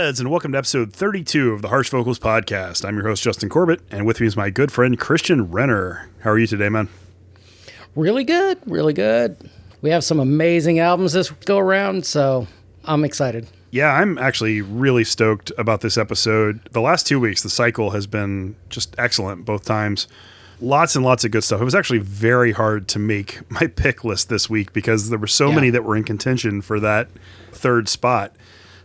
Metalheads, and welcome to episode 32 of the Harsh Vocals Podcast. I'm your host, Justin Corbett, and with me is my good friend, Christian Renner. How are you today, man? Really good, really good. We have some amazing albums this go around, so I'm excited. Yeah, I'm actually really stoked about this episode. The last 2 weeks, the cycle has been just excellent both times. Lots and lots of good stuff. It was actually very hard to make my pick list this week because there were so many that were in contention for that third spot.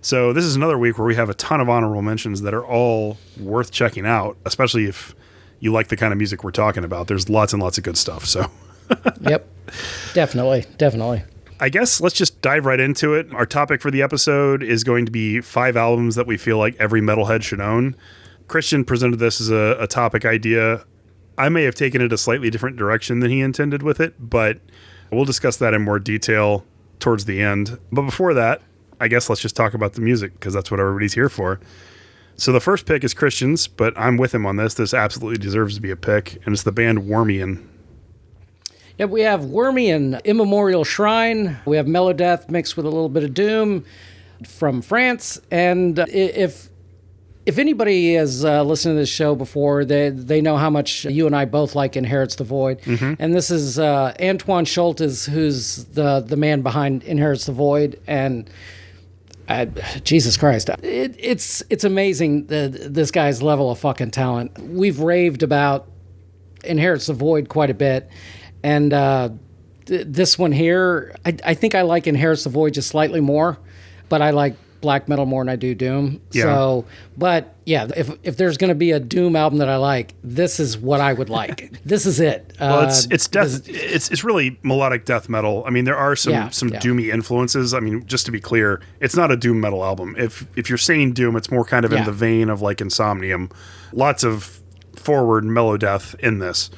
So this is another week where we have a ton of honorable mentions that are all worth checking out, especially if you like the kind of music we're talking about. There's lots and lots of good stuff. So, Yep, definitely. I guess let's just dive right into it. Our topic for the episode is going to be 5 albums that we feel like every metalhead should own. Christian presented this as a topic idea. I may have taken it a slightly different direction than he intended with it, but we'll discuss that in more detail towards the end. But before that, I guess let's just talk about the music because that's what everybody's here for. So the first pick is Christian's, but I'm with him on this. This absolutely deserves to be a pick, and it's the band Wormian. Yeah, we have Wormian, Immemorial Shrine. We have Melodeath mixed with a little bit of Doom from France. And if anybody has listened to this show before, they know how much you and I both like Inherits the Void. Mm-hmm. And this is Antoine Schultes, who's the man behind Inherits the Void. And Jesus Christ, it's amazing this guy's level of fucking talent. We've raved about Inherits the Void quite a bit. And this one here, I think I like Inherits the Void just slightly more, but I like black metal more than I do Doom. Yeah. So, but yeah, if there's going to be a Doom album that I like, this is what I would like. This is it. Well, it's really melodic death metal. I mean, there are some doomy influences. I mean, just to be clear, it's not a doom metal album. If you're saying doom, it's more kind of in the vein of like Insomnium. Lots of forward melodeath in this.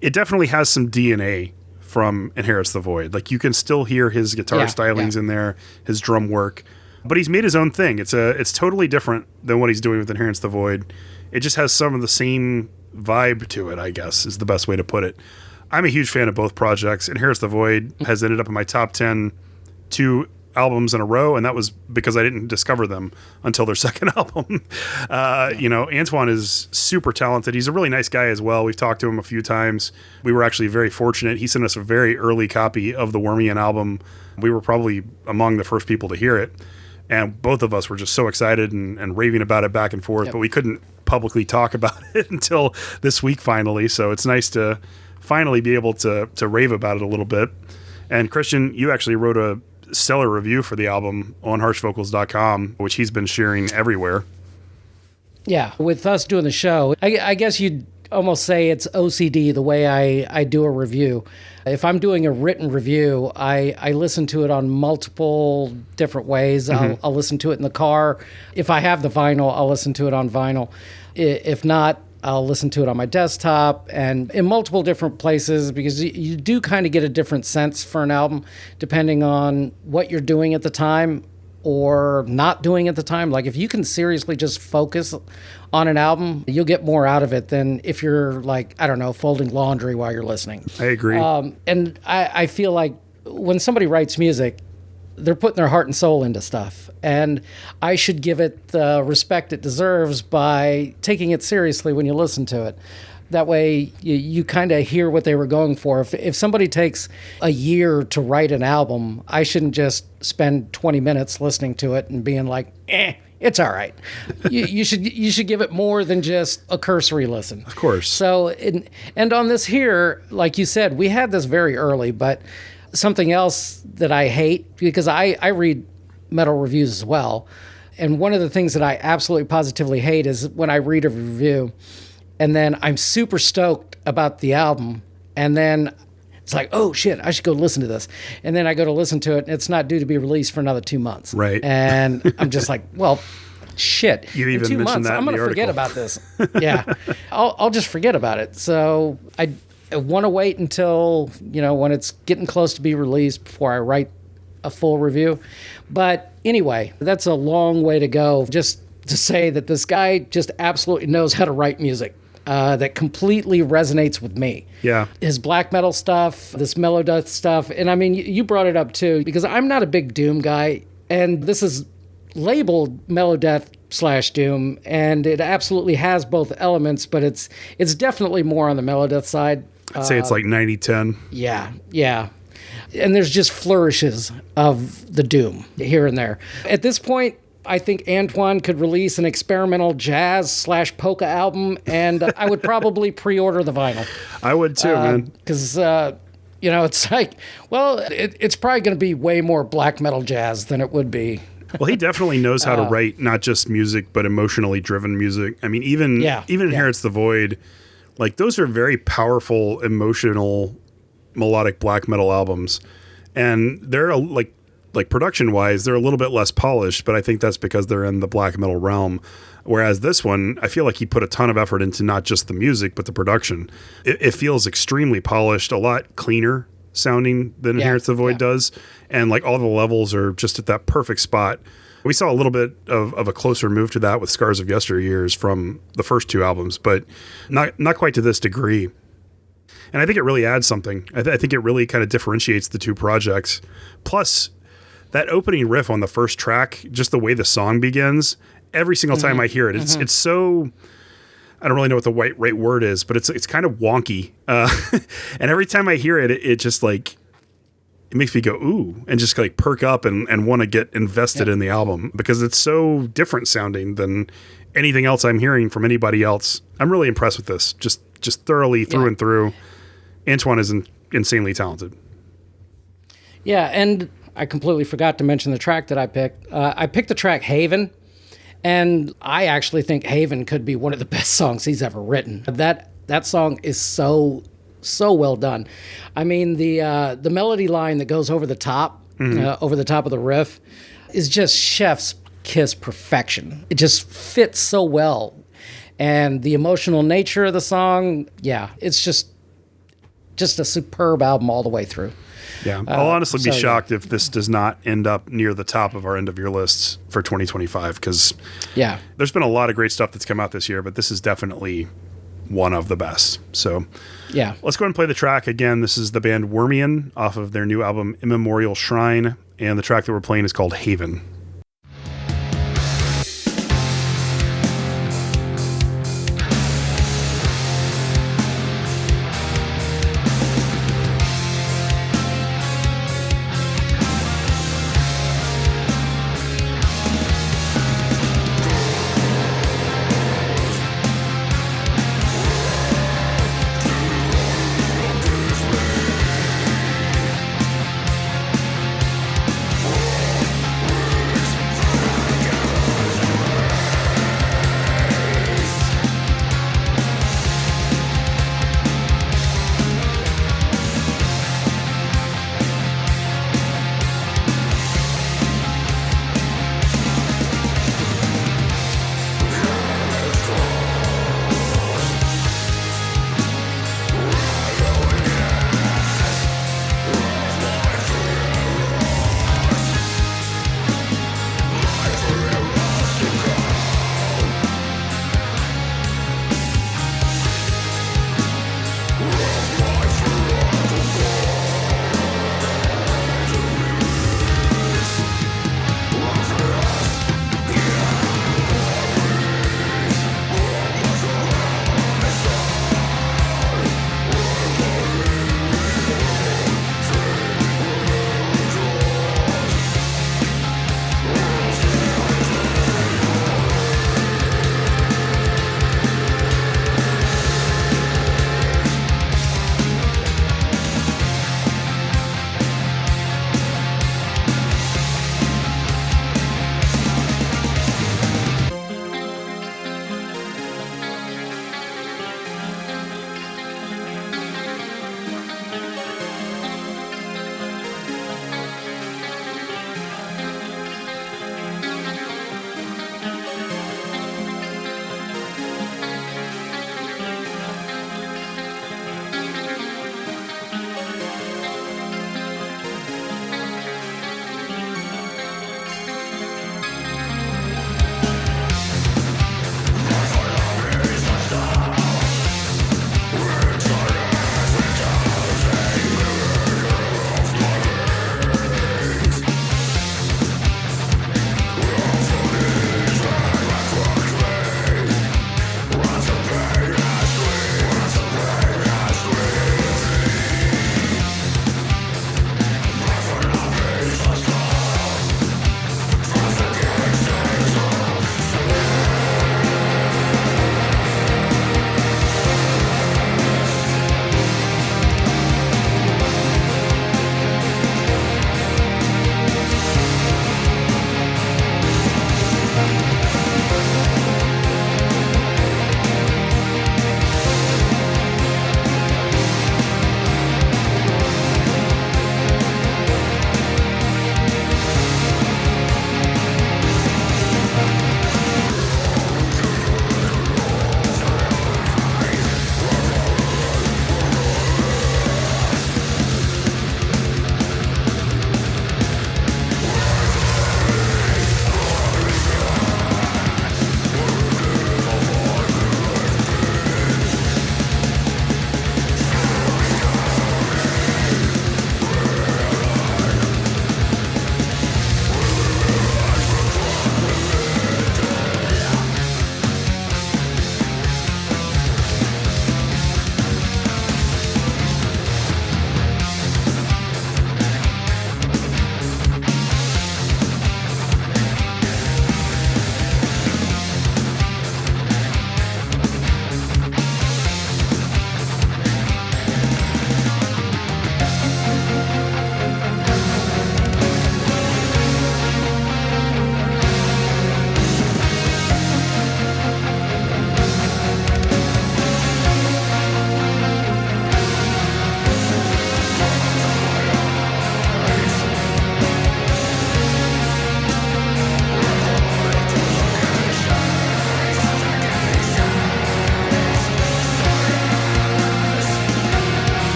It definitely has some DNA from Inherits the Void. Like you can still hear his guitar stylings in there, his drum work. But he's made his own thing. It's totally different than what he's doing with Inherits the Void. It just has some of the same vibe to it, I guess, is the best way to put it. I'm a huge fan of both projects. Inherits the Void has ended up in my top 10 2 albums in a row, and that was because I didn't discover them until their second album. Antoine is super talented. He's a really nice guy as well. We've talked to him a few times. We were actually very fortunate. He sent us a very early copy of the Wormian album. We were probably among the first people to hear it. And both of us were just so excited and raving about it back and forth, but we couldn't publicly talk about it until this week finally. So it's nice to finally be able to rave about it a little bit. And Christian, you actually wrote a stellar review for the album on harshvocals.com, which he's been sharing everywhere. Yeah, with us doing the show, I guess you'd almost say it's OCD the way I do a review. If I'm doing a written review, I listen to it on multiple different ways. Mm-hmm. I'll listen to it in the car. If I have the vinyl, I'll listen to it on vinyl. If not, I'll listen to it on my desktop and in multiple different places because you do kind of get a different sense for an album depending on what you're doing at the time or not doing at the time. Like if you can seriously just focus on an album, you'll get more out of it than if you're like, I don't know, folding laundry while you're listening. I agree. And I feel like when somebody writes music, they're putting their heart and soul into stuff. And I should give it the respect it deserves by taking it seriously when you listen to it. That way, you kind of hear what they were going for. If somebody takes a year to write an album, I shouldn't just spend 20 minutes listening to it and being like, it's all right. You should give it more than just a cursory listen. Of course. So, and on this here, like you said, we had this very early, but something else that I hate, because I read metal reviews as well, and one of the things that I absolutely positively hate is when I read a review and then I'm super stoked about the album, and then it's like, oh shit, I should go listen to this. And then I go to listen to it, and it's not due to be released for another 2 months. Right. And I'm just like, well, shit. You even in 2 months, that I'm going to forget about this. Yeah. I'll just forget about it. So I want to wait until, when it's getting close to be released before I write a full review. But anyway, that's a long way to go just to say that this guy just absolutely knows how to write music. That completely resonates with me. Yeah. His black metal stuff, this Melodeath stuff. And I mean, you brought it up too, because I'm not a big Doom guy. And this is labeled melodeath / doom, and it absolutely has both elements, but it's definitely more on the melodeath side. I'd say it's like 90-10. Yeah. And there's just flourishes of the doom here and there. At this point, I think Antoine could release an experimental jazz / polka album, and I would probably pre-order the vinyl. I would too, man. Because, it's like, well, it's probably going to be way more black metal jazz than it would be. Well, he definitely knows how to write not just music, but emotionally driven music. I mean, even Inherits the Void, like those are very powerful, emotional, melodic black metal albums. And they're like production wise, they're a little bit less polished, but I think that's because they're in the black metal realm. Whereas this one, I feel like he put a ton of effort into not just the music, but the production. It feels extremely polished, a lot cleaner sounding than Inherits the Void does. And like all the levels are just at that perfect spot. We saw a little bit of a closer move to that with Scars of Yesteryears from the first two albums, but not quite to this degree. And I think it really adds something. I think it really kind of differentiates the two projects. Plus, that opening riff on the first track, just the way the song begins, every single time I hear it, it's so... I don't really know what the right word is, but it's kind of wonky. And every time I hear it, it just like... It makes me go, ooh, and just like perk up and want to get invested in the album because it's so different sounding than anything else I'm hearing from anybody else. I'm really impressed with this, just thoroughly through and through. Antoine is insanely talented. Yeah, and I completely forgot to mention the track that I picked. I picked the track Haven, and I actually think Haven could be one of the best songs he's ever written. That song is so well done. I mean, the melody line that goes over the top of the riff is just chef's kiss perfection. It just fits so well. And the emotional nature of the song, it's just a superb album all the way through. Yeah, I'll honestly be shocked if this does not end up near the top of our end of year lists for 2025 because there's been a lot of great stuff that's come out this year, but this is definitely one of the best. So let's go ahead and play the track again. This is the band Wormian off of their new album Immemorial Shrine, and the track that we're playing is called Haven.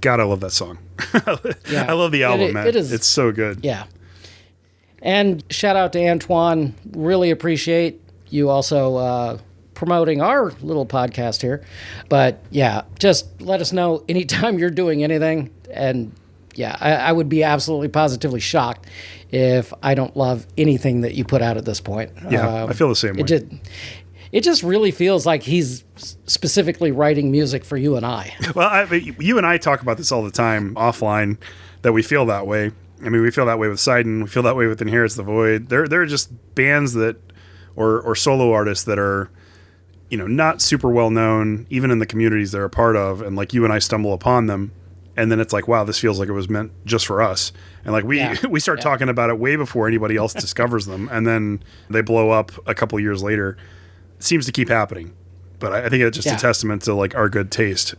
God, I love that song. Yeah. I love the album, man. It's so good. Yeah. And shout out to Antoine. Really appreciate you also promoting our little podcast here. But yeah, just let us know anytime you're doing anything. And yeah, I would be absolutely positively shocked if I don't love anything that you put out at this point. Yeah, I feel the same way. It just really feels like he's specifically writing music for you and I. Well, you and I talk about this all the time offline, that we feel that way. I mean, we feel that way with Sidon. We feel that way with Inherits the Void. There are just bands that, or solo artists that are, not super well known, even in the communities they're a part of. And like you and I stumble upon them. And then it's like, wow, this feels like it was meant just for us. And like we start talking about it way before anybody else discovers them. And then they blow up a couple years later. It seems to keep happening. But I think it's just a testament to like our good taste.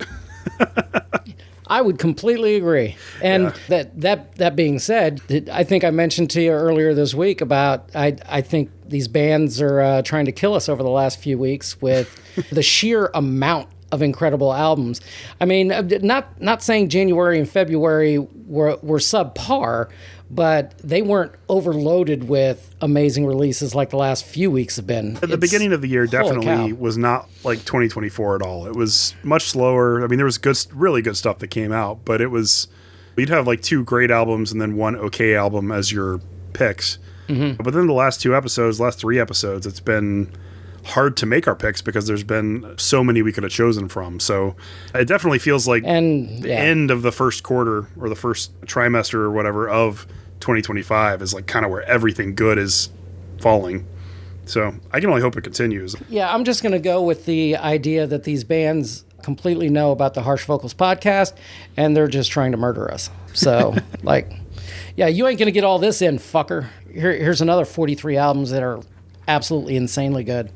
I would completely agree. And that being said, I think I mentioned to you earlier this week about I think these bands are trying to kill us over the last few weeks with the sheer amount of incredible albums. I mean, not saying January and February were subpar, but they weren't overloaded with amazing releases like the last few weeks have been. At the beginning of the year definitely was not like 2024 at all. It was much slower. I mean, there was really good stuff that came out, but you'd have like 2 great albums and then 1 okay album as your picks. Mm-hmm. But then the last 3 episodes, it's been hard to make our picks because there's been so many we could have chosen from. So it definitely feels like the end of the first quarter or the first trimester or whatever of 2025 is like kind of where everything good is falling. So I can only hope it continues. Yeah, I'm just going to go with the idea that these bands completely know about the Harsh Vocals podcast and they're just trying to murder us. So you ain't going to get all this in, fucker. Here's another 43 albums that are absolutely insanely good.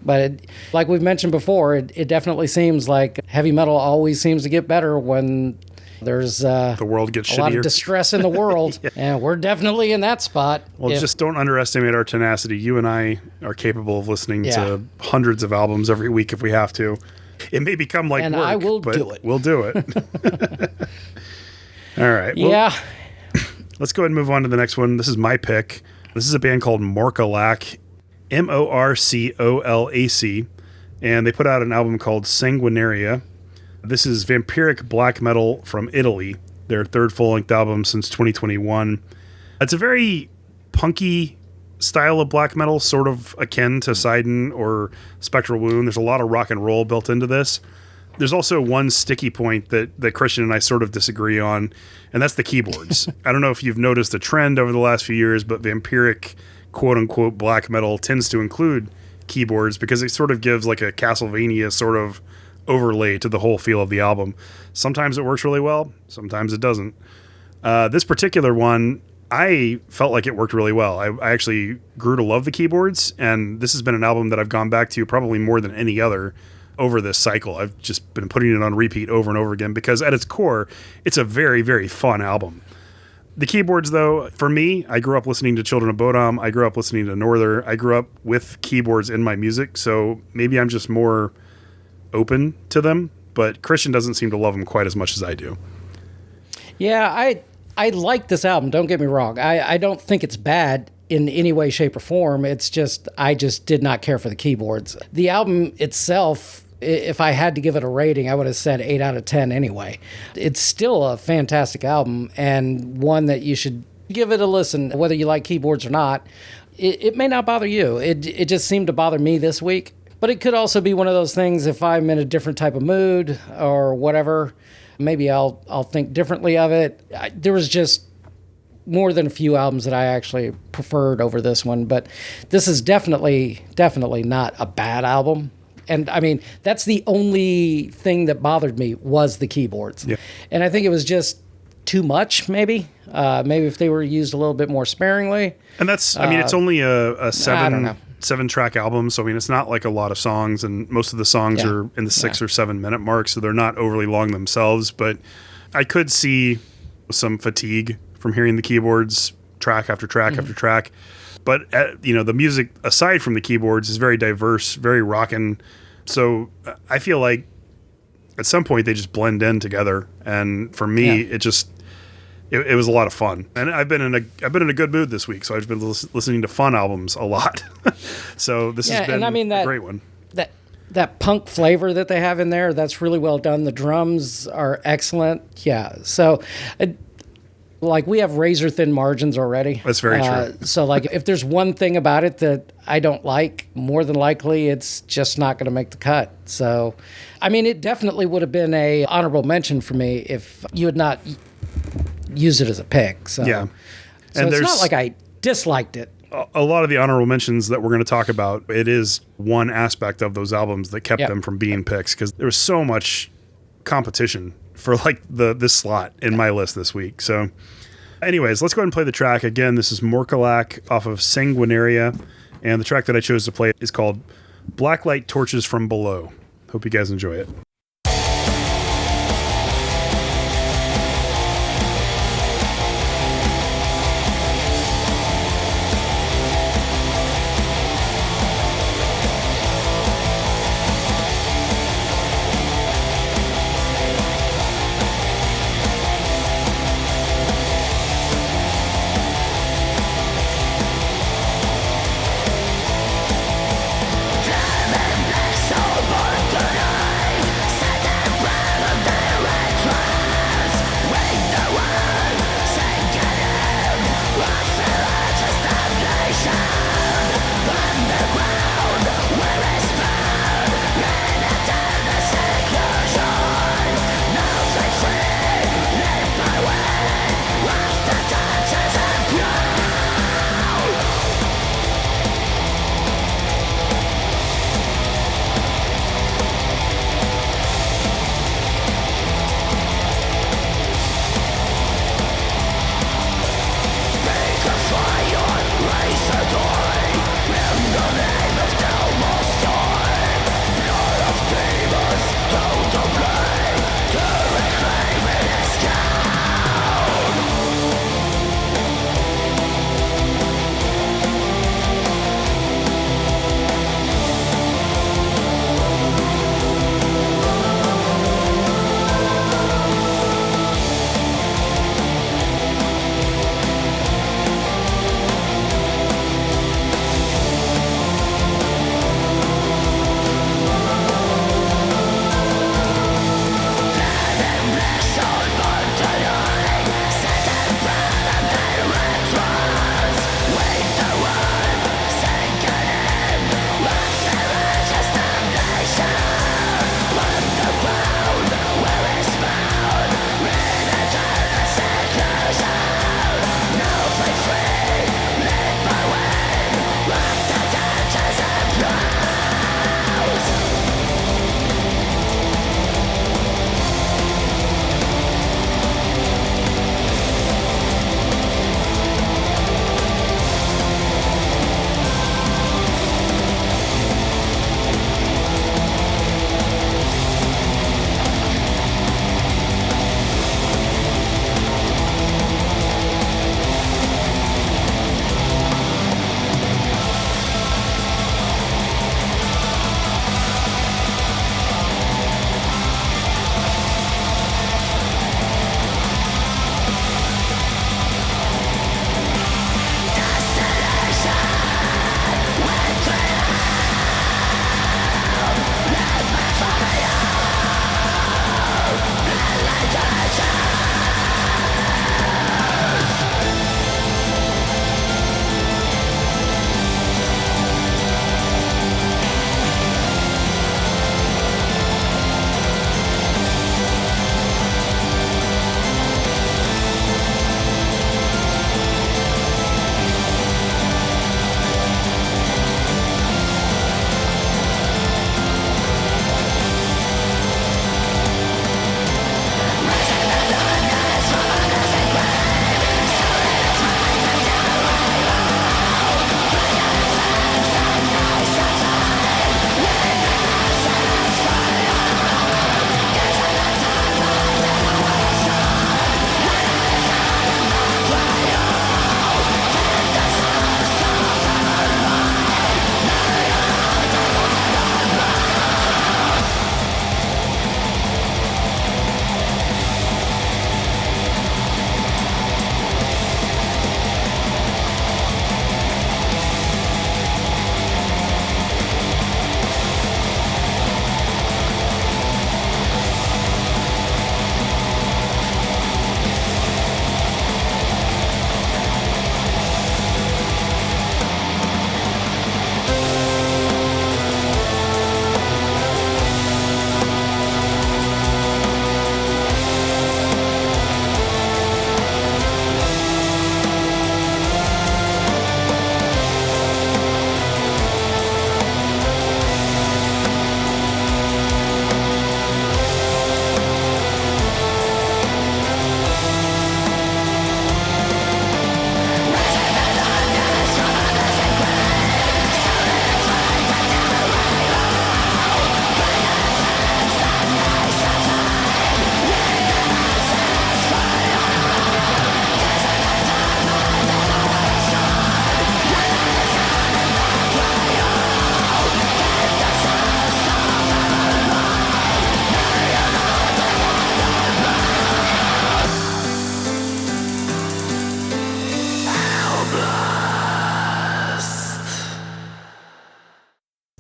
But like we've mentioned before, it definitely seems like heavy metal always seems to get better when there's the world gets a lot of distress in the world. Yeah. And we're definitely in that spot. Well, just don't underestimate our tenacity. You and I are capable of listening to hundreds of albums every week if we have to. It may become like work, I will but do it. We'll do it. All right. Well, let's go ahead and move on to the next one. This is my pick. This is a band called Morcolac. Morcolac, and they put out an album called Sanguinaria. This is vampiric black metal from Italy, their 3rd full-length album since 2021. It's a very punky style of black metal, sort of akin to Sidon or Spectral Wound. There's a lot of rock and roll built into this. There's also one sticky point that Christian and I sort of disagree on, and that's the keyboards. I don't know if you've noticed a trend over the last few years, but vampiric quote-unquote black metal tends to include keyboards because it sort of gives like a Castlevania sort of overlay to the whole feel of the album. Sometimes it works really well, sometimes it doesn't. This particular one, I felt like it worked really well. I actually grew to love the keyboards, and this has been an album that I've gone back to probably more than any other over this cycle. I've just been putting it on repeat over and over again because at its core, it's a very, very fun album. The keyboards, though, for me, I grew up listening to Children of Bodom. I grew up listening to Norther. I grew up with keyboards in my music, so maybe I'm just more open to them. But Christian doesn't seem to love them quite as much as I do. Yeah, I like this album. Don't get me wrong. I don't think it's bad in any way, shape, or form. It's just I just did not care for the keyboards. The album itself, if I had to give it a rating, I would have said 8 out of 10 anyway. It's still a fantastic album and one that you should give it a listen, whether you like keyboards or not. It may not bother you. It just seemed to bother me this week. But it could also be one of those things if I'm in a different type of mood or whatever, maybe I'll think differently of it. There was just more than a few albums that I actually preferred over this one, but this is definitely not a bad album. And I mean, that's the only thing that bothered me was the keyboards. Yeah. And I think it was just too much, maybe. Maybe if they were used a little bit more sparingly. And that's, I mean, it's only a 7-track album. So, I mean, it's not like a lot of songs. And most of the songs are in the 6 or 7 minute mark. So they're not overly long themselves. But I could see some fatigue from hearing the keyboards track after track after track. But, the music, aside from the keyboards, is very diverse, very rockin'. So I feel like at some point they just blend in together. And for me, it was a lot of fun. And I've been in a good mood this week, so I've been listening to fun albums a lot. So this has been a great one. That punk flavor that they have in there, that's really well done. The drums are excellent. Yeah. So, like, we have razor thin margins already. That's very true. So, like, if there's one thing about it that I don't like, more than likely it's just not going to make the cut. So, I mean, it definitely would have been a honorable mention for me if you had not used it as a pick. So, yeah. So and it's not like I disliked it. A lot of the honorable mentions that we're going to talk about, it is one aspect of those albums that kept them from being picks, because there was so much competition for like this slot in my list this week. So anyways, let's go ahead and play the track. Again, this is Morkalak off of Sanguinaria, and the track that I chose to play is called Blacklight Torches from Below. Hope you guys enjoy it. So burn tonight,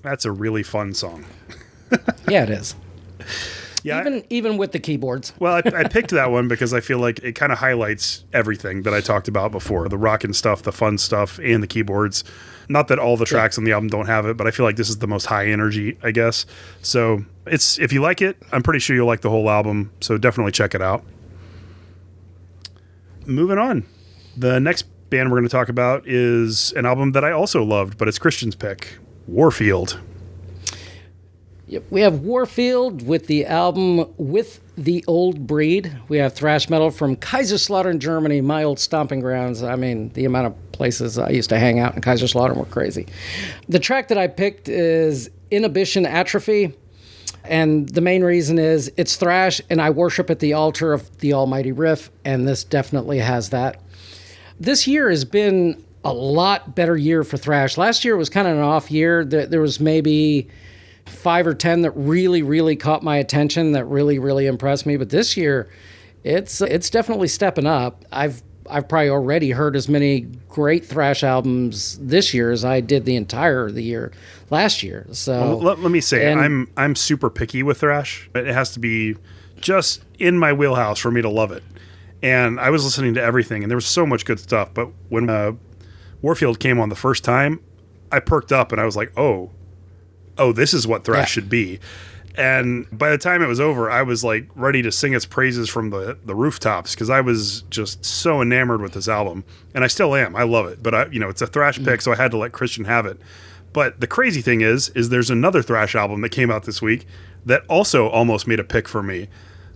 That's a really fun song. Yeah, it is. Yeah, even with the keyboards. Well, I picked that one because I feel like it kind of highlights everything that I talked about before. The rockin' stuff, the fun stuff, and the keyboards. Not that all the tracks on the album don't have it, but I feel like this is the most high energy, I guess. So if you like it, I'm pretty sure you'll like the whole album. So definitely check it out. Moving on. The next band we're going to talk about is an album that I also loved, but it's Christian's pick, Warfield. Yep, we have Warfield with the album With the Old Breed. We have thrash metal from Kaiserslautern, Germany, my old stomping grounds. I mean, the amount of places I used to hang out in Kaiserslautern were crazy. The track that I picked is Inhibition Atrophy, and the main reason is it's thrash, and I worship at the altar of the almighty riff, and this definitely has that. This year has been a lot better year for thrash. Last year was kind of an off year. There was maybe 5 or 10 that really, really caught my attention, that really, really impressed me. But this year, it's definitely stepping up. I've probably already heard as many great thrash albums this year as I did the year last year. So let me say, I'm super picky with thrash. It has to be just in my wheelhouse for me to love it. And I was listening to everything, and there was so much good stuff. But when Warfield came on the first time, I perked up, and I was like, oh, this is what thrash should be. And by the time it was over, I was like ready to sing its praises from the rooftops, because I was just so enamored with this album. And I still am. I love it. But it's a thrash pick, so I had to let Christian have it. But the crazy thing is there's another thrash album that came out this week that also almost made a pick for me.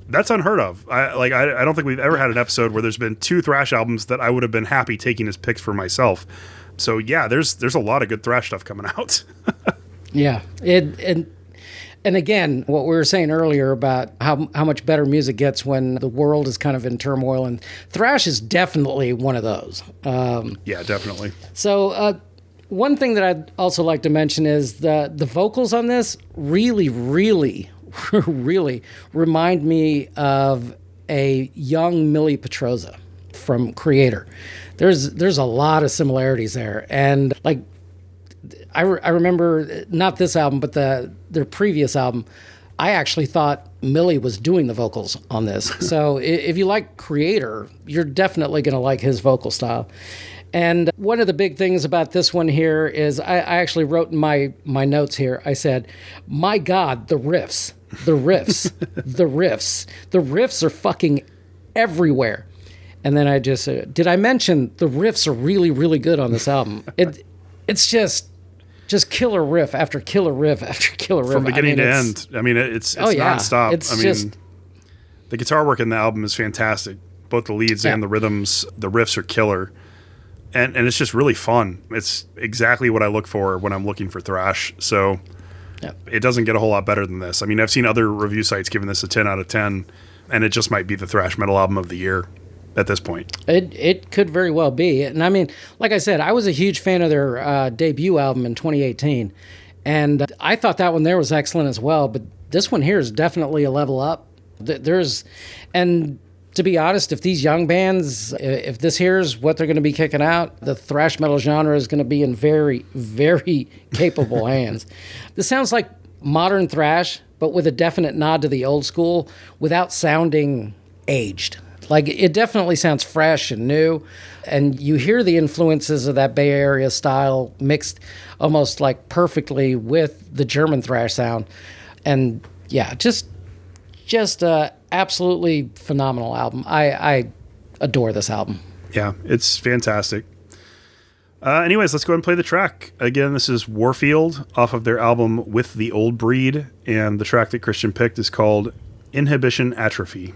That's unheard of. I don't think we've ever had an episode where there's been 2 thrash albums that I would have been happy taking as picks for myself. So yeah, there's a lot of good thrash stuff coming out. Yeah, and again, what we were saying earlier about how much better music gets when the world is kind of in turmoil, and thrash is definitely one of those. Yeah, definitely. So one thing that I'd also like to mention is the vocals on this really, really, really remind me of a young Millie Petroza from Creator. There's a lot of similarities there, and like. I remember not this album, but their previous album. I actually thought Millie was doing the vocals on this. So if you like Creator, you're definitely going to like his vocal style. And one of the big things about this one here is I actually wrote in my notes here. I said, "My God, the riffs, the riffs, the riffs, the riffs are fucking everywhere." And then I just said, "Did I mention the riffs are really, really good on this album?" It's just killer riff after killer riff after killer riff. From beginning to end. I mean, it's nonstop. The guitar work in the album is fantastic. Both the leads and the rhythms, the riffs are killer. And it's just really fun. It's exactly what I look for when I'm looking for thrash. So it doesn't get a whole lot better than this. I mean, I've seen other review sites giving this a 10 out of 10, and it just might be the thrash metal album of the year at this point. It could very well be. And I mean, like I said, I was a huge fan of their debut album in 2018. And I thought that one there was excellent as well. But this one here is definitely a level up. And to be honest, if these young bands, if this here's what they're going to be kicking out, the thrash metal genre is going to be in very, very capable hands. This sounds like modern thrash, but with a definite nod to the old school without sounding aged. Like, it definitely sounds fresh and new, and you hear the influences of that Bay Area style mixed almost like perfectly with the German thrash sound. And yeah, just absolutely phenomenal album. I adore this album. Yeah, it's fantastic. Anyways, let's go ahead and play the track. Again, this is Warfield off of their album With the Old Breed, and the track that Christian picked is called Inhibition Atrophy.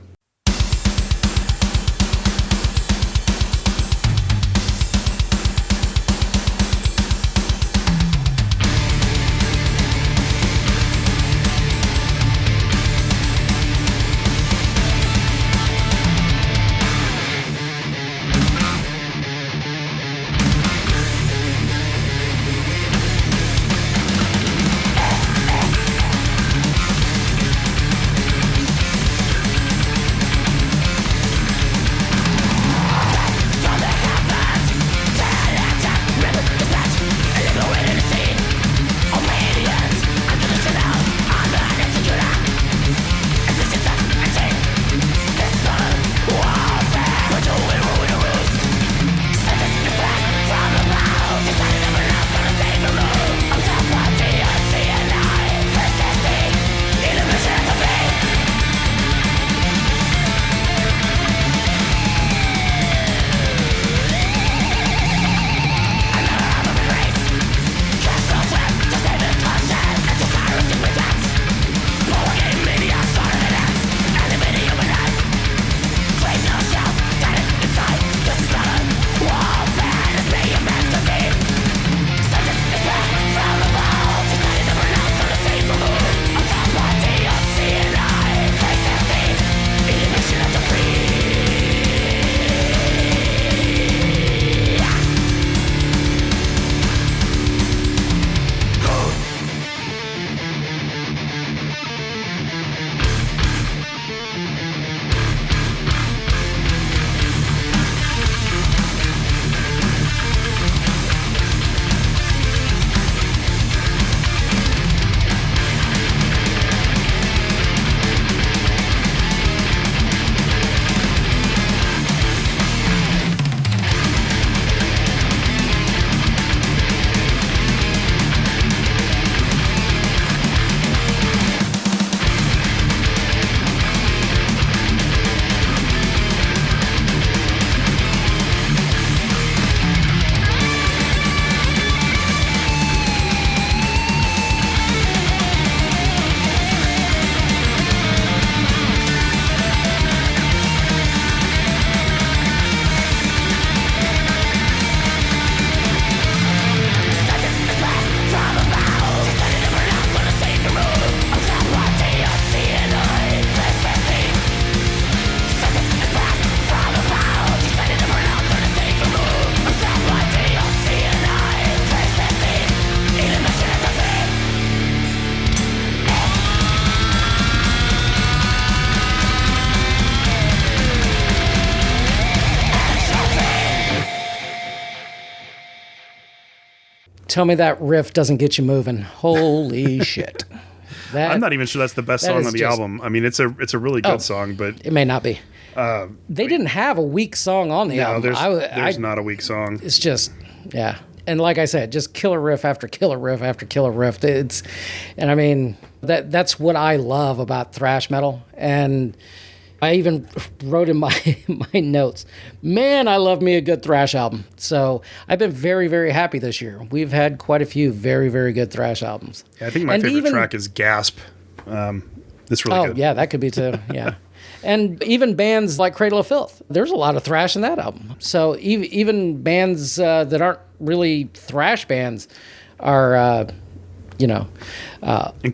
tell me that riff doesn't get you moving. Holy shit. I'm not even sure that's the best song on the album. I mean, it's a really good song, but it may not be. They didn't have a weak song on the album. There's not a weak song. It's just, yeah. And like I said, just killer riff after killer riff after killer riff. And I mean, that's what I love about thrash metal. And I even wrote in my notes, man, I love me a good thrash album. So I've been very, very happy this year. We've had quite a few very, very good thrash albums. Yeah, I think my favorite track is Gasp. It's really good. Oh, yeah, that could be too. Yeah. And even bands like Cradle of Filth, there's a lot of thrash in that album. So even bands that aren't really thrash bands are,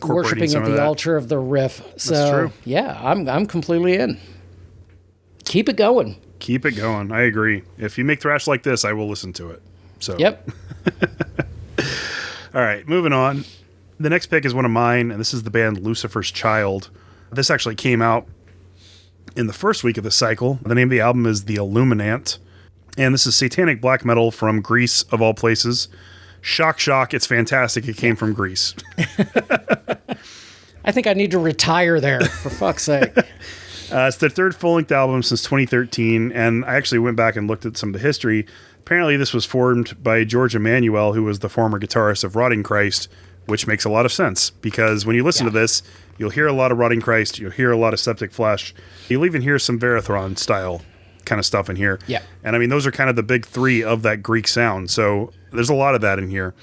worshiping at the altar of the riff. So, that's true. Yeah, I'm completely in. Keep it going. Keep it going. I agree. If you make thrash like this, I will listen to it. So. Yep. All right, moving on. The next pick is one of mine, and this is the band Lucifer's Child. This actually came out in the first week of the cycle. The name of the album is The Illuminant, and this is satanic black metal from Greece, of all places. Shock, it's fantastic. It came from Greece. I think I need to retire there, for fuck's sake. It's their third full-length album since 2013, and I actually went back and looked at some of the history. Apparently, this was formed by George Emanuel, who was the former guitarist of Rotting Christ, which makes a lot of sense, because when you listen to this, you'll hear a lot of Rotting Christ, you'll hear a lot of Septic Flesh, you'll even hear some Verathron style kind of stuff in here. Yeah. And I mean, those are kind of the big three of that Greek sound, so there's a lot of that in here.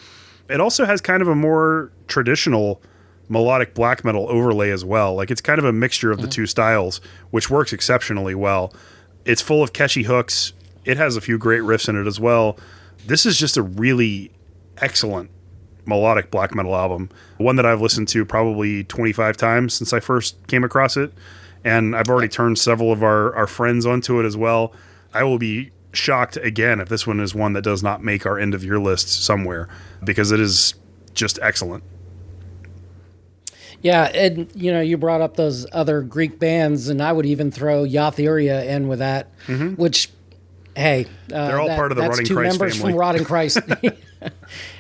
It also has kind of a more traditional melodic black metal overlay as well. Like, it's kind of a mixture of the two styles, which works exceptionally well. It's full of catchy hooks. It has a few great riffs in it as well. This is just a really excellent melodic black metal album. One that I've listened to probably 25 times since I first came across it. And I've already turned several of our friends onto it as well. I will be shocked again if this one is one that does not make our end of year list somewhere, because it is just excellent. Yeah, and you brought up those other Greek bands, and I would even throw Yathyrya in with that, which, hey, they're all part of the Rotting Christ family. That's two members from Rotting Christ.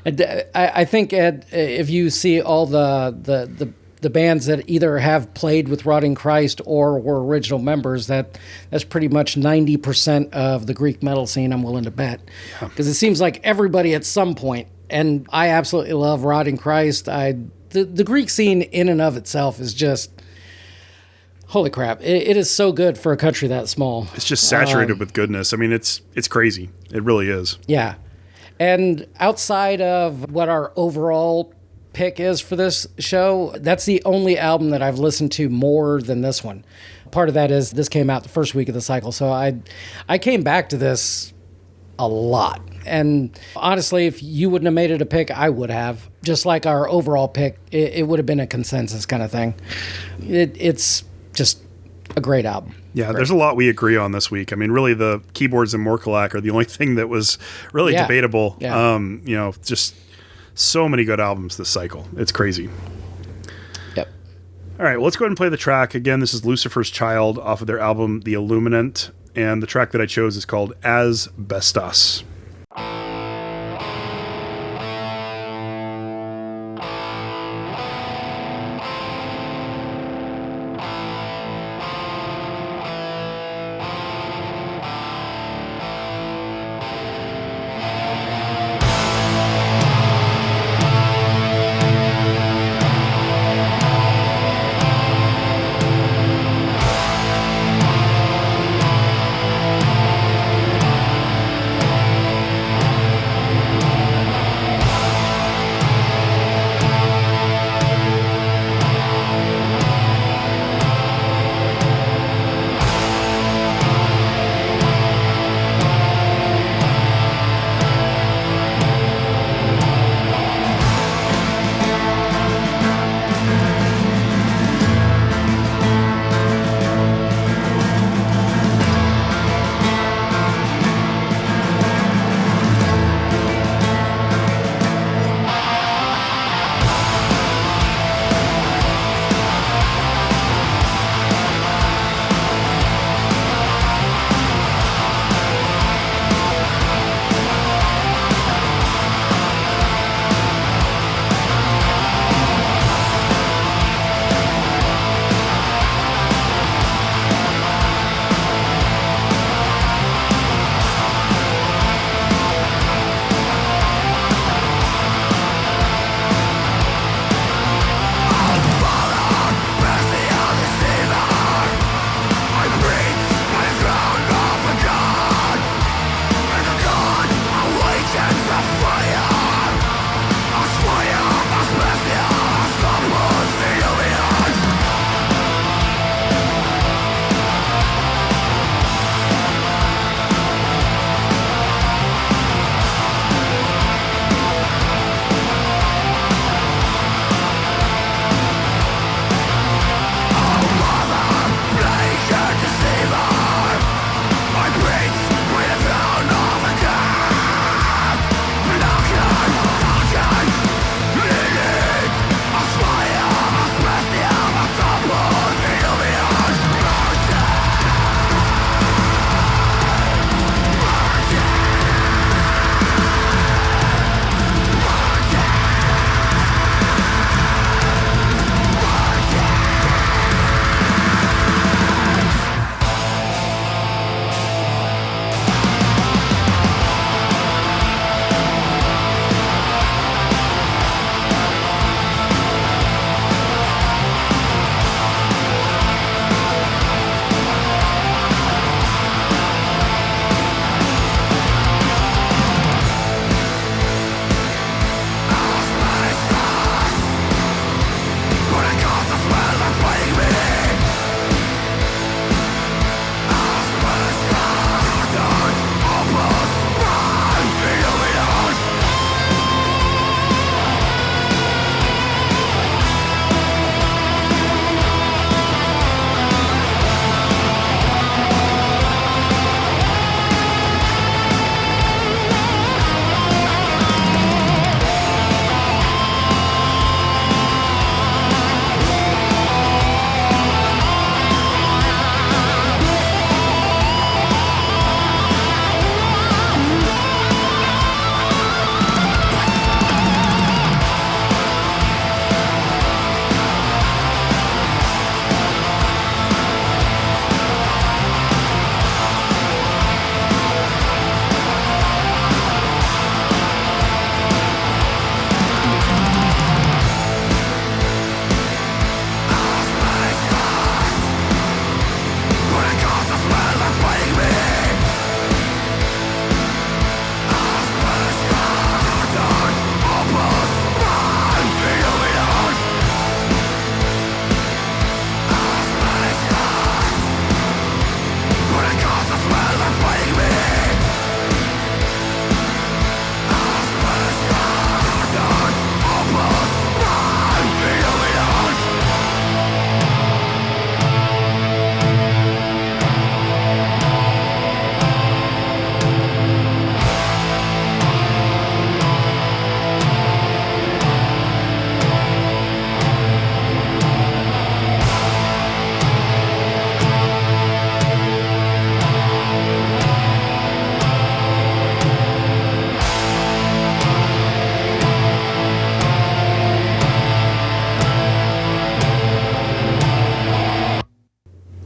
And I think, Ed, if you see all the bands that either have played with Rotting Christ or were original members, that's pretty much 90% of the Greek metal scene, I'm willing to bet. Because it seems like everybody at some point, and I absolutely love Rotting Christ. The Greek scene in and of itself is just, holy crap. It is so good for a country that small. It's just saturated with goodness. I mean, it's crazy. It really is. Yeah. And outside of what our overall pick is for this show, that's the only album that I've listened to more than this one. Part of that is this came out the first week of the cycle, so I came back to this a lot. And honestly, if you wouldn't have made it a pick, I would have. Just like our overall pick, it would have been a consensus kind of thing. It's just a great album. Yeah, there's a lot we agree on this week. I mean, really, the keyboards and Morkalak are the only thing that was really debatable. Yeah. Just so many good albums this cycle. It's crazy. Yep. All right, well, let's go ahead and play the track. Again, this is Lucifer's Child off of their album, The Illuminant. And the track that I chose is called Asbestos.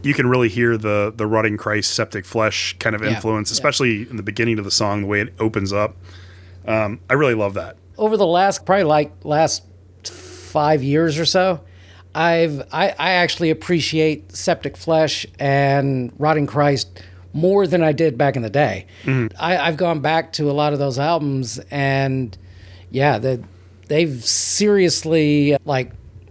you can really hear the rotting Christ, septic flesh kind of influence, especially in the beginning of the song, the way it opens up. I really love that. Over the last 5 years or so, I actually appreciate Septic Flesh and Rotting Christ more than I did back in the day. Mm-hmm. I've gone back to a lot of those albums, and they've seriously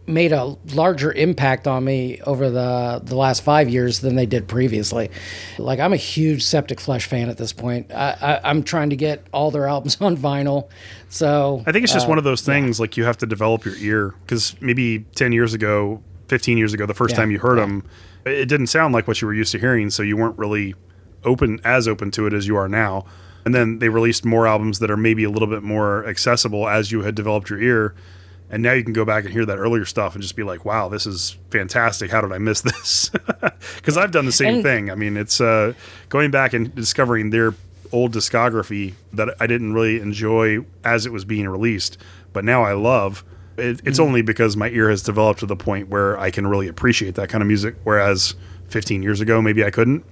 made a larger impact on me over the last 5 years than they did previously. I'm a huge Septic Flesh fan at this point. I'm trying to get all their albums on vinyl. So I think it's just one of those things, you have to develop your ear, because maybe 10 years ago, 15 years ago, the first time you heard them, it didn't sound like what you were used to hearing, so you weren't really open to it as you are now. And then they released more albums that are maybe a little bit more accessible as you had developed your ear. And now you can go back and hear that earlier stuff and just be like, wow, this is fantastic. How did I miss this? Because I've done the same thing. I mean, it's going back and discovering their old discography that I didn't really enjoy as it was being released, but now I love. It's only because my ear has developed to the point where I can really appreciate that kind of music, whereas 15 years ago, maybe I couldn't.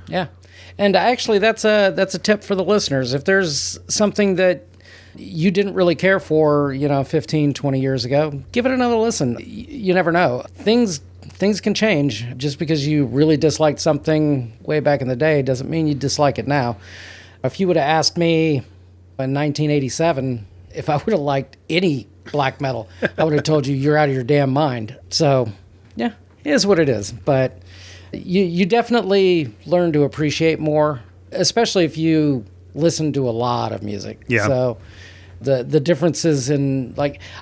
Yeah. And actually, that's a tip for the listeners. If there's something that you didn't really care for, 15, 20 years ago, give it another listen. You never know. Things can change. Just because you really disliked something way back in the day doesn't mean you dislike it now. If you would have asked me in 1987 if I would have liked any black metal, I would have told you you're out of your damn mind. So, yeah, it is what it is. But you definitely learn to appreciate more, especially if you listen to a lot of music. Yeah. So the differences in,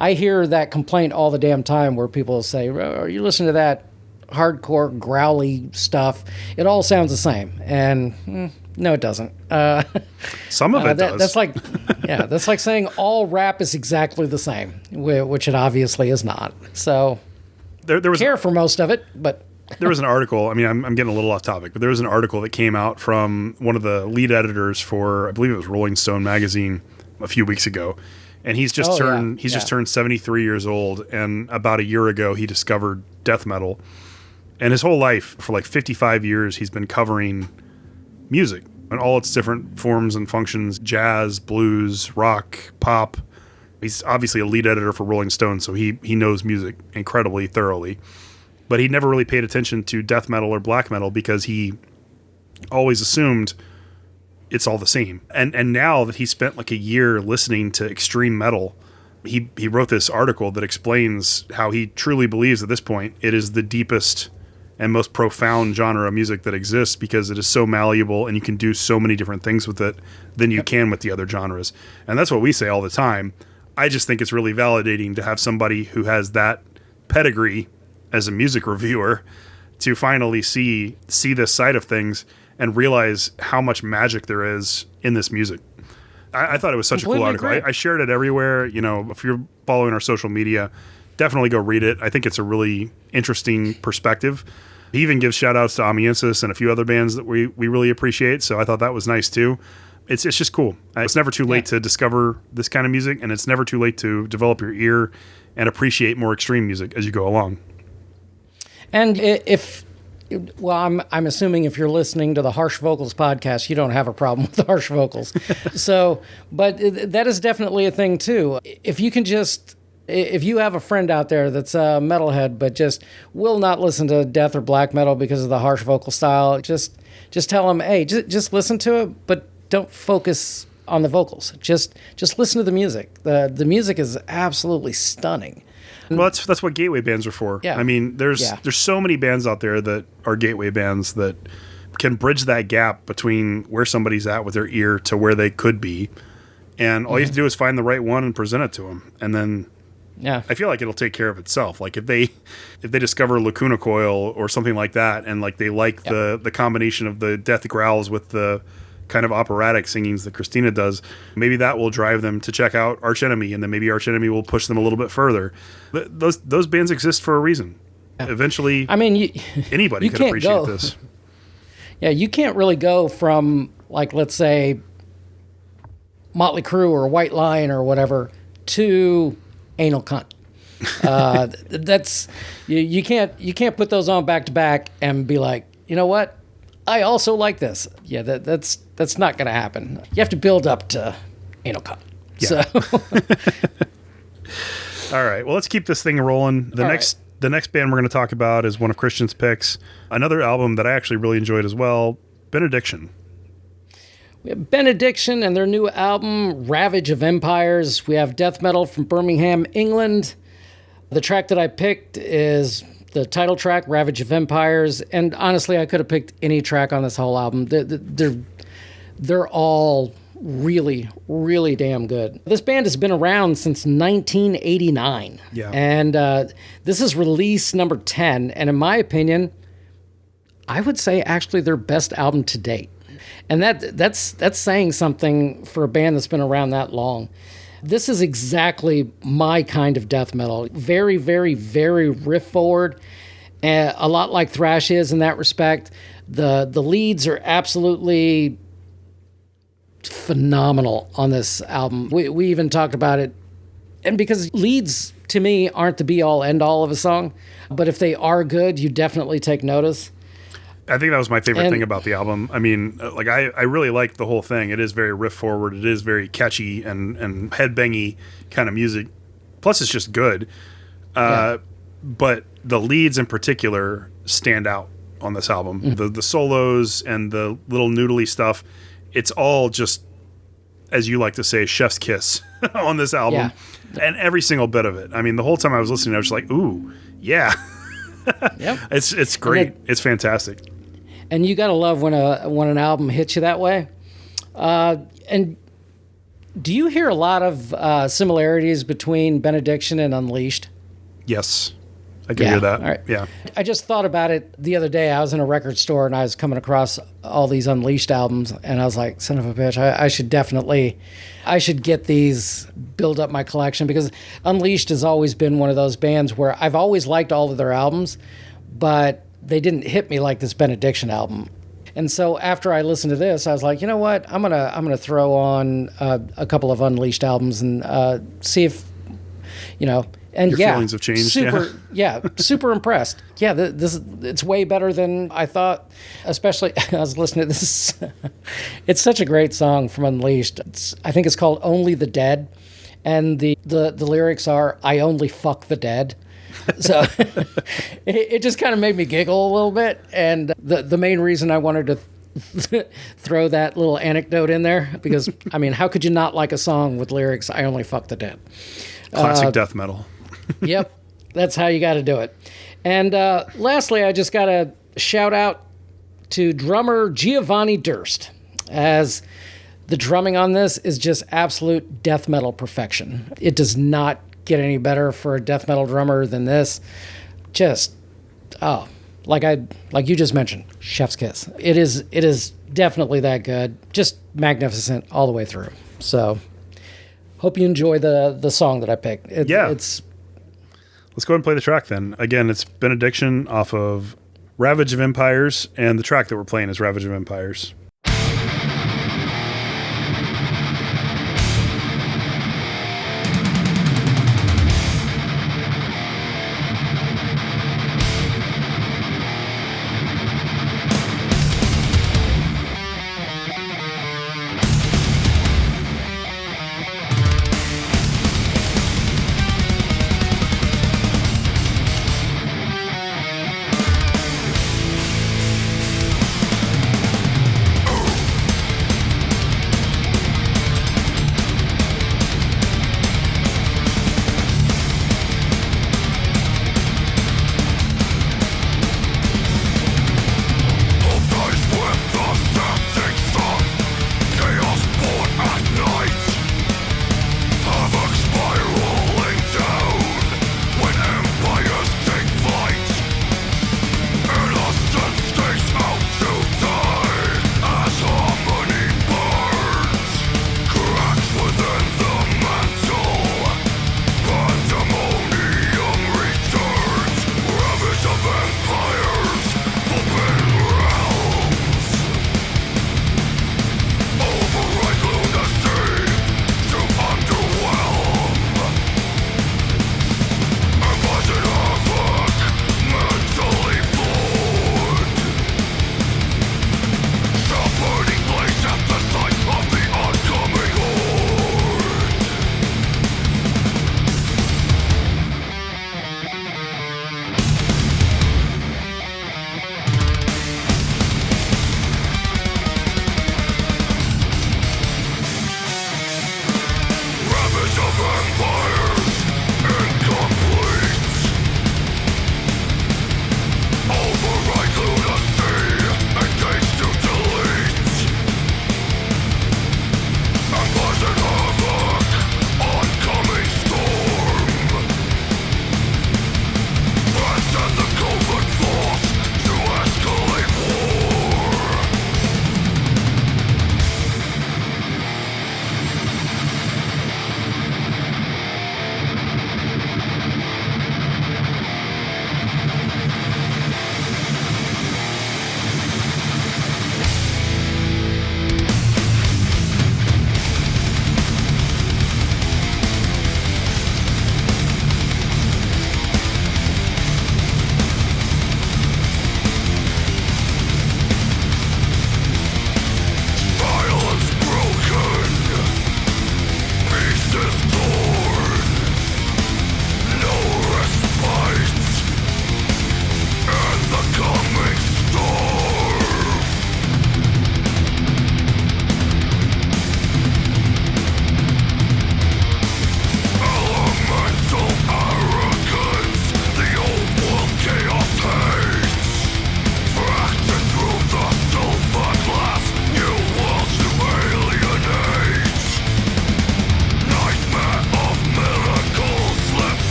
I hear that complaint all the damn time where people say, "Are you listening to that hardcore growly stuff? It all sounds the same." And no, it doesn't. Some of it does. That's like saying all rap is exactly the same, which it obviously is not. So there was care for most of it, but. There was an article, I mean, I'm getting a little off topic, but there was an article that came out from one of the lead editors for, I believe it was Rolling Stone magazine, a few weeks ago. And he's just turned 73 years old, and about a year ago he discovered death metal. And his whole life, for 55 years, he's been covering music in all its different forms and functions: jazz, blues, rock, pop. He's obviously a lead editor for Rolling Stone, so he knows music incredibly thoroughly. But he never really paid attention to death metal or black metal because he always assumed it's all the same. And now that he spent a year listening to extreme metal, he wrote this article that explains how he truly believes at this point it is the deepest and most profound genre of music that exists, because it is so malleable and you can do so many different things with it than you can with the other genres. And that's what we say all the time. I just think it's really validating to have somebody who has that pedigree as a music reviewer to finally see this side of things and realize how much magic there is in this music. I thought it was such a cool article. I shared it everywhere. If you're following our social media, definitely go read it. I think it's a really interesting perspective. He even gives shout outs to Amiensis and a few other bands that we really appreciate. So I thought that was nice too. It's just cool. It's never too late to discover this kind of music, and it's never too late to develop your ear and appreciate more extreme music as you go along. And I'm assuming if you're listening to the Harsh Vocals podcast, you don't have a problem with the harsh vocals. But that is definitely a thing too. If you have a friend out there that's a metalhead, but just will not listen to death or black metal because of the harsh vocal style, just tell them, hey, just listen to it, but don't focus on the vocals. Just listen to the music. The music is absolutely stunning. Well, that's what gateway bands are for. Yeah. I mean, there's so many bands out there that are gateway bands that can bridge that gap between where somebody's at with their ear to where they could be. And all you have to do is find the right one and present it to them. And then I feel like it'll take care of itself. If they discover Lacuna Coil or something like that, and they like the combination of the death growls with the kind of operatic singings that Christina does, maybe that will drive them to check out Arch Enemy, and then maybe Arch Enemy will push them a little bit further. Those bands exist for a reason. Yeah. Eventually, anybody could appreciate this. Yeah, you can't really go from, let's say, Motley Crue or White Lion or whatever to Anal Cunt. That's you can't put those on back to back and be like, you know what? I also like this. Yeah, that's not going to happen. You have to build up to anal con. Yeah. So. All right. Well, let's keep this thing rolling. The next band we're going to talk about is one of Christian's picks. Another album that I actually really enjoyed as well, Benediction. We have Benediction and their new album, Ravage of Empires. We have death metal from Birmingham, England. The track that I picked is the title track, Ravage of Empires. And honestly, I could have picked any track on this whole album. They're all really, really damn good. This band has been around since 1989. Yeah. And this is release number 10. And in my opinion, I would say actually their best album to date. And that's saying something for a band that's been around that long. This is exactly my kind of death metal. Very, very, very riff forward. A lot like thrash is in that respect. The leads are absolutely phenomenal on this album. We even talked about it. And because leads, to me, aren't the be-all, end-all of a song. But if they are good, you definitely take notice. I think that was my favorite thing about the album. I mean, like I really liked the whole thing. It is very riff forward. It is very catchy and headbangy kind of music. Plus, it's just good. But the leads in particular stand out on this album. Mm. The solos and the little noodly stuff. It's all just, as you like to say, chef's kiss on this album. Yeah. And every single bit of it. I mean, the whole time I was listening, I was just like, ooh, yeah. Yep. It's great. It's fantastic. And you got to love when an album hits you that way. And do you hear a lot of similarities between Benediction and Unleashed? Yes. I can hear that. All right. Yeah. I just thought about it the other day. I was in a record store and I was coming across all these Unleashed albums, and I was like, son of a bitch, I should get these, build up my collection, because Unleashed has always been one of those bands where I've always liked all of their albums, but they didn't hit me like this Benediction album. And so after I listened to this, I was like, you know what? I'm gonna throw on a couple of Unleashed albums and see if, you know. And your feelings have changed. Super impressed. Yeah, it's way better than I thought. Especially, I was listening to this. It's such a great song from Unleashed. I think it's called "Only the Dead," and the lyrics are "I only fuck the dead." So it just kind of made me giggle a little bit. And the main reason I wanted to throw that little anecdote in there, because I mean, how could you not like a song with lyrics "I only fuck the dead"? Classic death metal. Yep, that's how you got to do it. And lastly, I just got to shout out to drummer Giovanni Durst, as the drumming on this is just absolute death metal perfection. It does not get any better for a death metal drummer than this. Just, like you just mentioned, chef's kiss. It is definitely that good. Just magnificent all the way through. So, hope you enjoy the song that I picked. Let's go ahead and play the track then. Again, it's Benediction off of Ravage of Empires, and the track that we're playing is Ravage of Empires.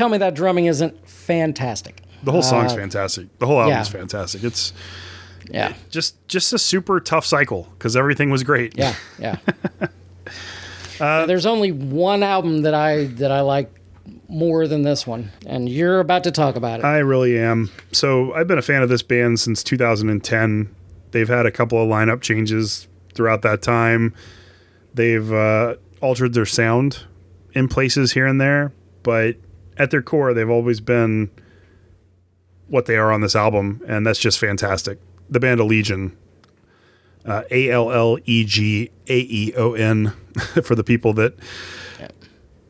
tell me that drumming isn't fantastic. The whole song's fantastic. The whole album's fantastic. It's just a super tough cycle because everything was great. Yeah. There's only one album that I like more than this one, and you're about to talk about it. I really am. So I've been a fan of this band since 2010. They've had a couple of lineup changes throughout that time. They've altered their sound in places here and there, but at their core, they've always been what they are on this album, and that's just fantastic. The band Allegion, Allegegaeon, for the people that,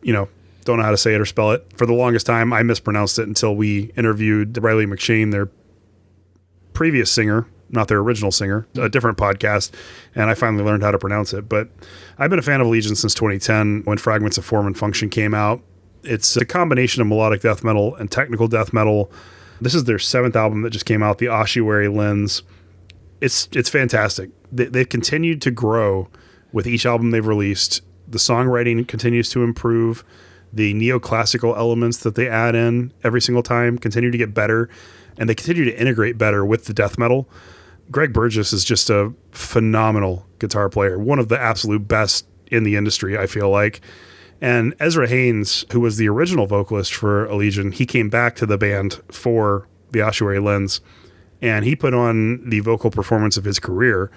don't know how to say it or spell it. For the longest time, I mispronounced it until we interviewed Riley McShane, their previous singer, not their original singer, a different podcast, and I finally learned how to pronounce it. But I've been a fan of Allegion since 2010 when Fragments of Form and Function came out. It's a combination of melodic death metal and technical death metal. This is their 7th album that just came out, The Ossuary Lens. It's fantastic. They've continued to grow with each album they've released. The songwriting continues to improve. The neoclassical elements that they add in every single time continue to get better, and they continue to integrate better with the death metal. Greg Burgess is just a phenomenal guitar player, one of the absolute best in the industry, I feel like. And Ezra Haynes, who was the original vocalist for Allegion, he came back to the band for The Ossuary Lens, and he put on the vocal performance of his career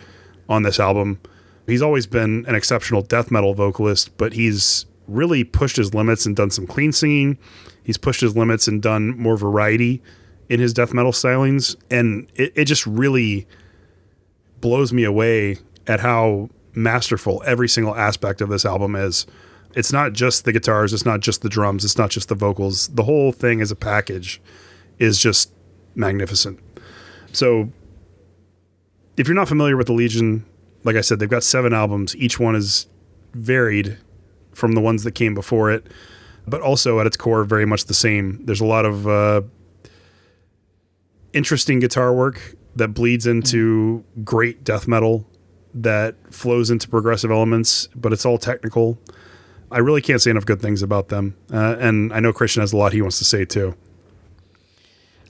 on this album. He's always been an exceptional death metal vocalist, but he's really pushed his limits and done some clean singing. He's pushed his limits and done more variety in his death metal stylings, and it just really blows me away at how masterful every single aspect of this album is. It's not just the guitars, it's not just the drums, it's not just the vocals. The whole thing as a package is just magnificent. So if you're not familiar with Allegion, like I said, they've got 7 albums. Each one is varied from the ones that came before it, but also at its core, very much the same. There's a lot of interesting guitar work that bleeds into great death metal that flows into progressive elements, but it's all technical. I really can't say enough good things about them. And I know Christian has a lot he wants to say too.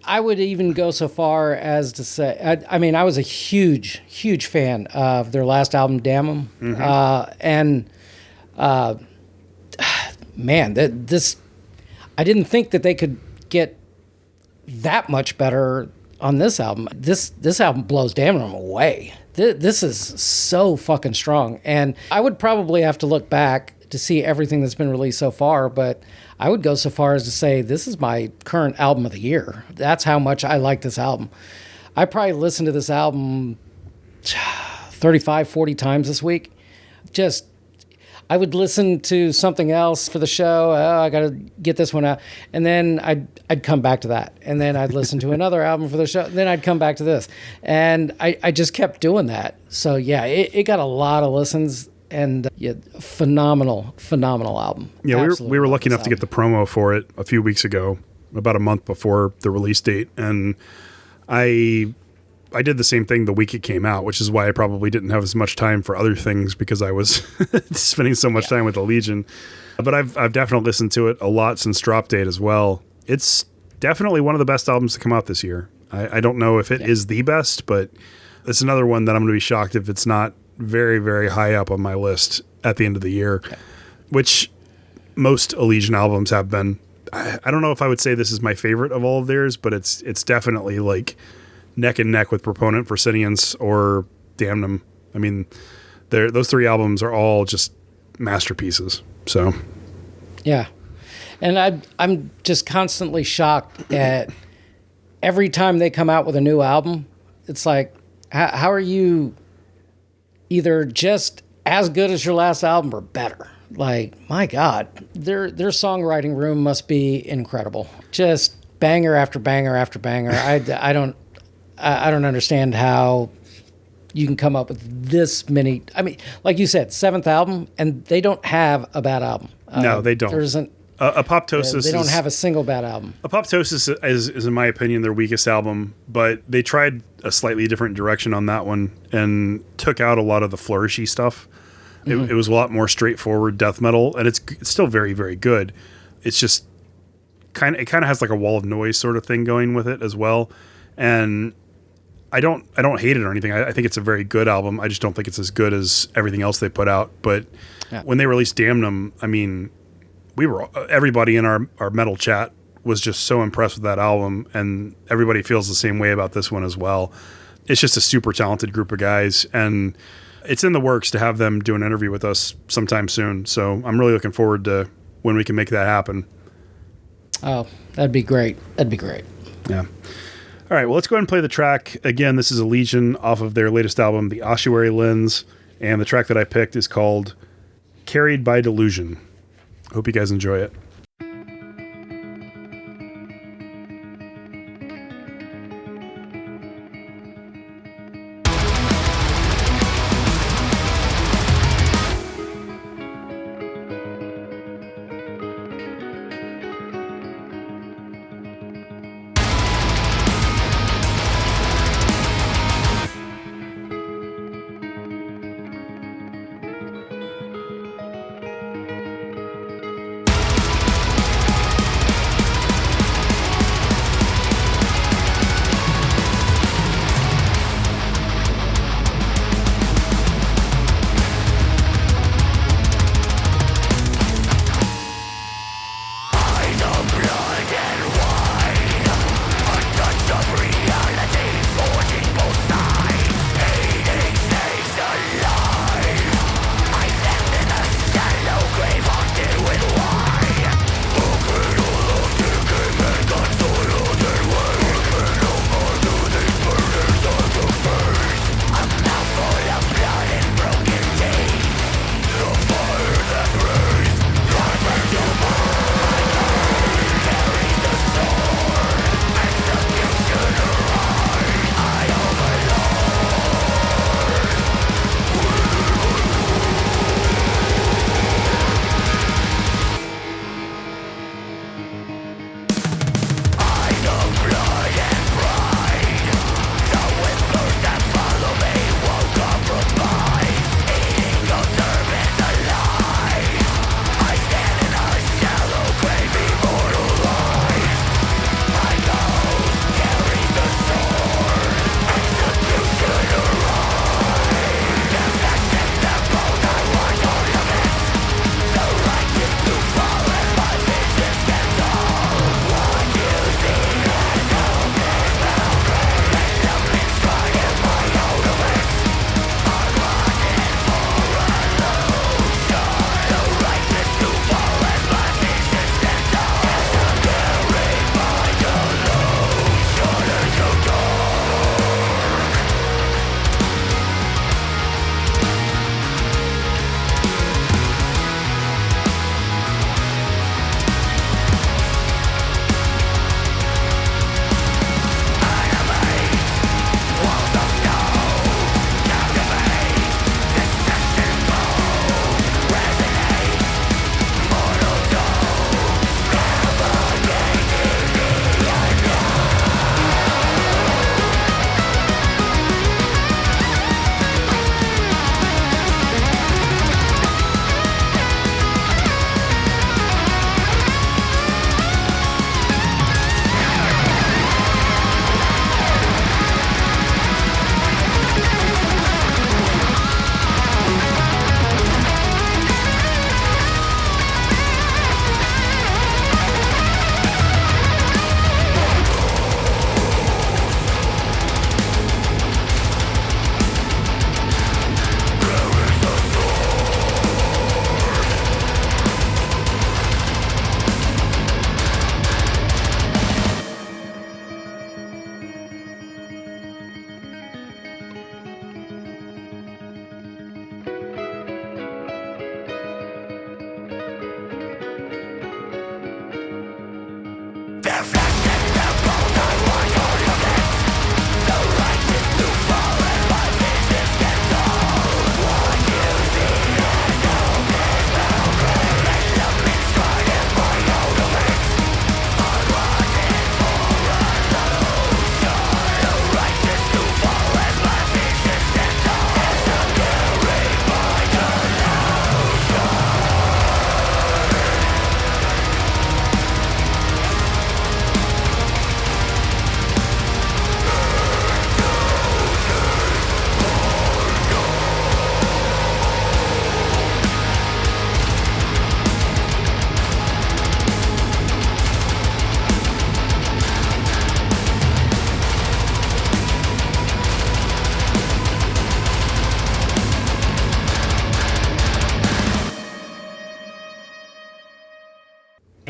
I would even go so far as to say, I mean, I was a huge, huge fan of their last album, Damn 'Em. Mm-hmm. Man, this, I didn't think that they could get that much better on this album. This album blows Damn 'Em away. This is so fucking strong. And I would probably have to look back to see everything that's been released so far, but I would go so far as to say this is my current album of the year. That's how much I like this album. I probably listened to this album 35, 40 times this week. Just, I would listen to something else for the show. Oh, I got to get this one out. And then I'd come back to that. And then I'd listen to another album for the show. Then I'd come back to this. And I just kept doing that. So yeah, it got a lot of listens. And phenomenal album. Yeah, we were lucky enough to get the promo for it a few weeks ago, about a month before the release date. And I did the same thing the week it came out, which is why I probably didn't have as much time for other things because I was spending so much time with Allegion. But I've definitely listened to it a lot since drop date as well. It's definitely one of the best albums to come out this year. I don't know if it is the best, but it's another one that I'm going to be shocked if it's not very, very high up on my list at the end of the year, which most Allegion albums have been. I don't know if I would say this is my favorite of all of theirs, but it's definitely like neck and neck with Proponent, Proscenience, or Damn 'Em. I mean, those 3 albums are all just masterpieces. So, yeah, and I'm just constantly shocked at every time they come out with a new album. It's like, how are you either just as good as your last album or better? Like, my God, their songwriting room must be incredible. Just banger after banger after banger. I don't understand how you can come up with this many. I mean, like you said, 7th album, and they don't have a bad album. No, they don't. There isn't. Apoptosis. They don't have a single bad album. Apoptosis is, in my opinion, their weakest album, but they tried a slightly different direction on that one and took out a lot of the flourishy stuff. Mm-hmm. It was a lot more straightforward death metal, and it's still very, very good. It's just kind of has like a wall of noise sort of thing going with it as well. And I don't hate it or anything. I think it's a very good album. I just don't think it's as good as everything else they put out. But when they released Damnum, I mean, everybody in our metal chat was just so impressed with that album, and everybody feels the same way about this one as well. It's just a super talented group of guys, and it's in the works to have them do an interview with us sometime soon. So I'm really looking forward to when we can make that happen. Oh, that'd be great. That'd be great. Yeah. All right, well, let's go ahead and play the track. Again, this is a Legion off of their latest album, The Ossuary Lens, and the track that I picked is called Carried by Delusion. Hope you guys enjoy it.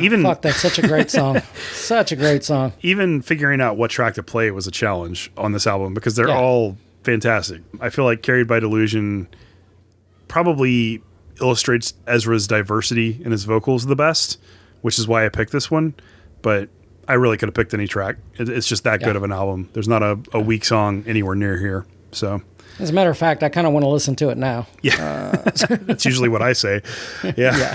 Fuck, that's such a great song. Such a great song. Even figuring out what track to play was a challenge on this album because they're all fantastic. I feel like Carried by Delusion probably illustrates Ezra's diversity in his vocals the best, which is why I picked this one. But I really could have picked any track. It's just that good of an album. There's not a weak song anywhere near here. So, as a matter of fact, I kind of want to listen to it now. Yeah, that's usually what I say. Yeah.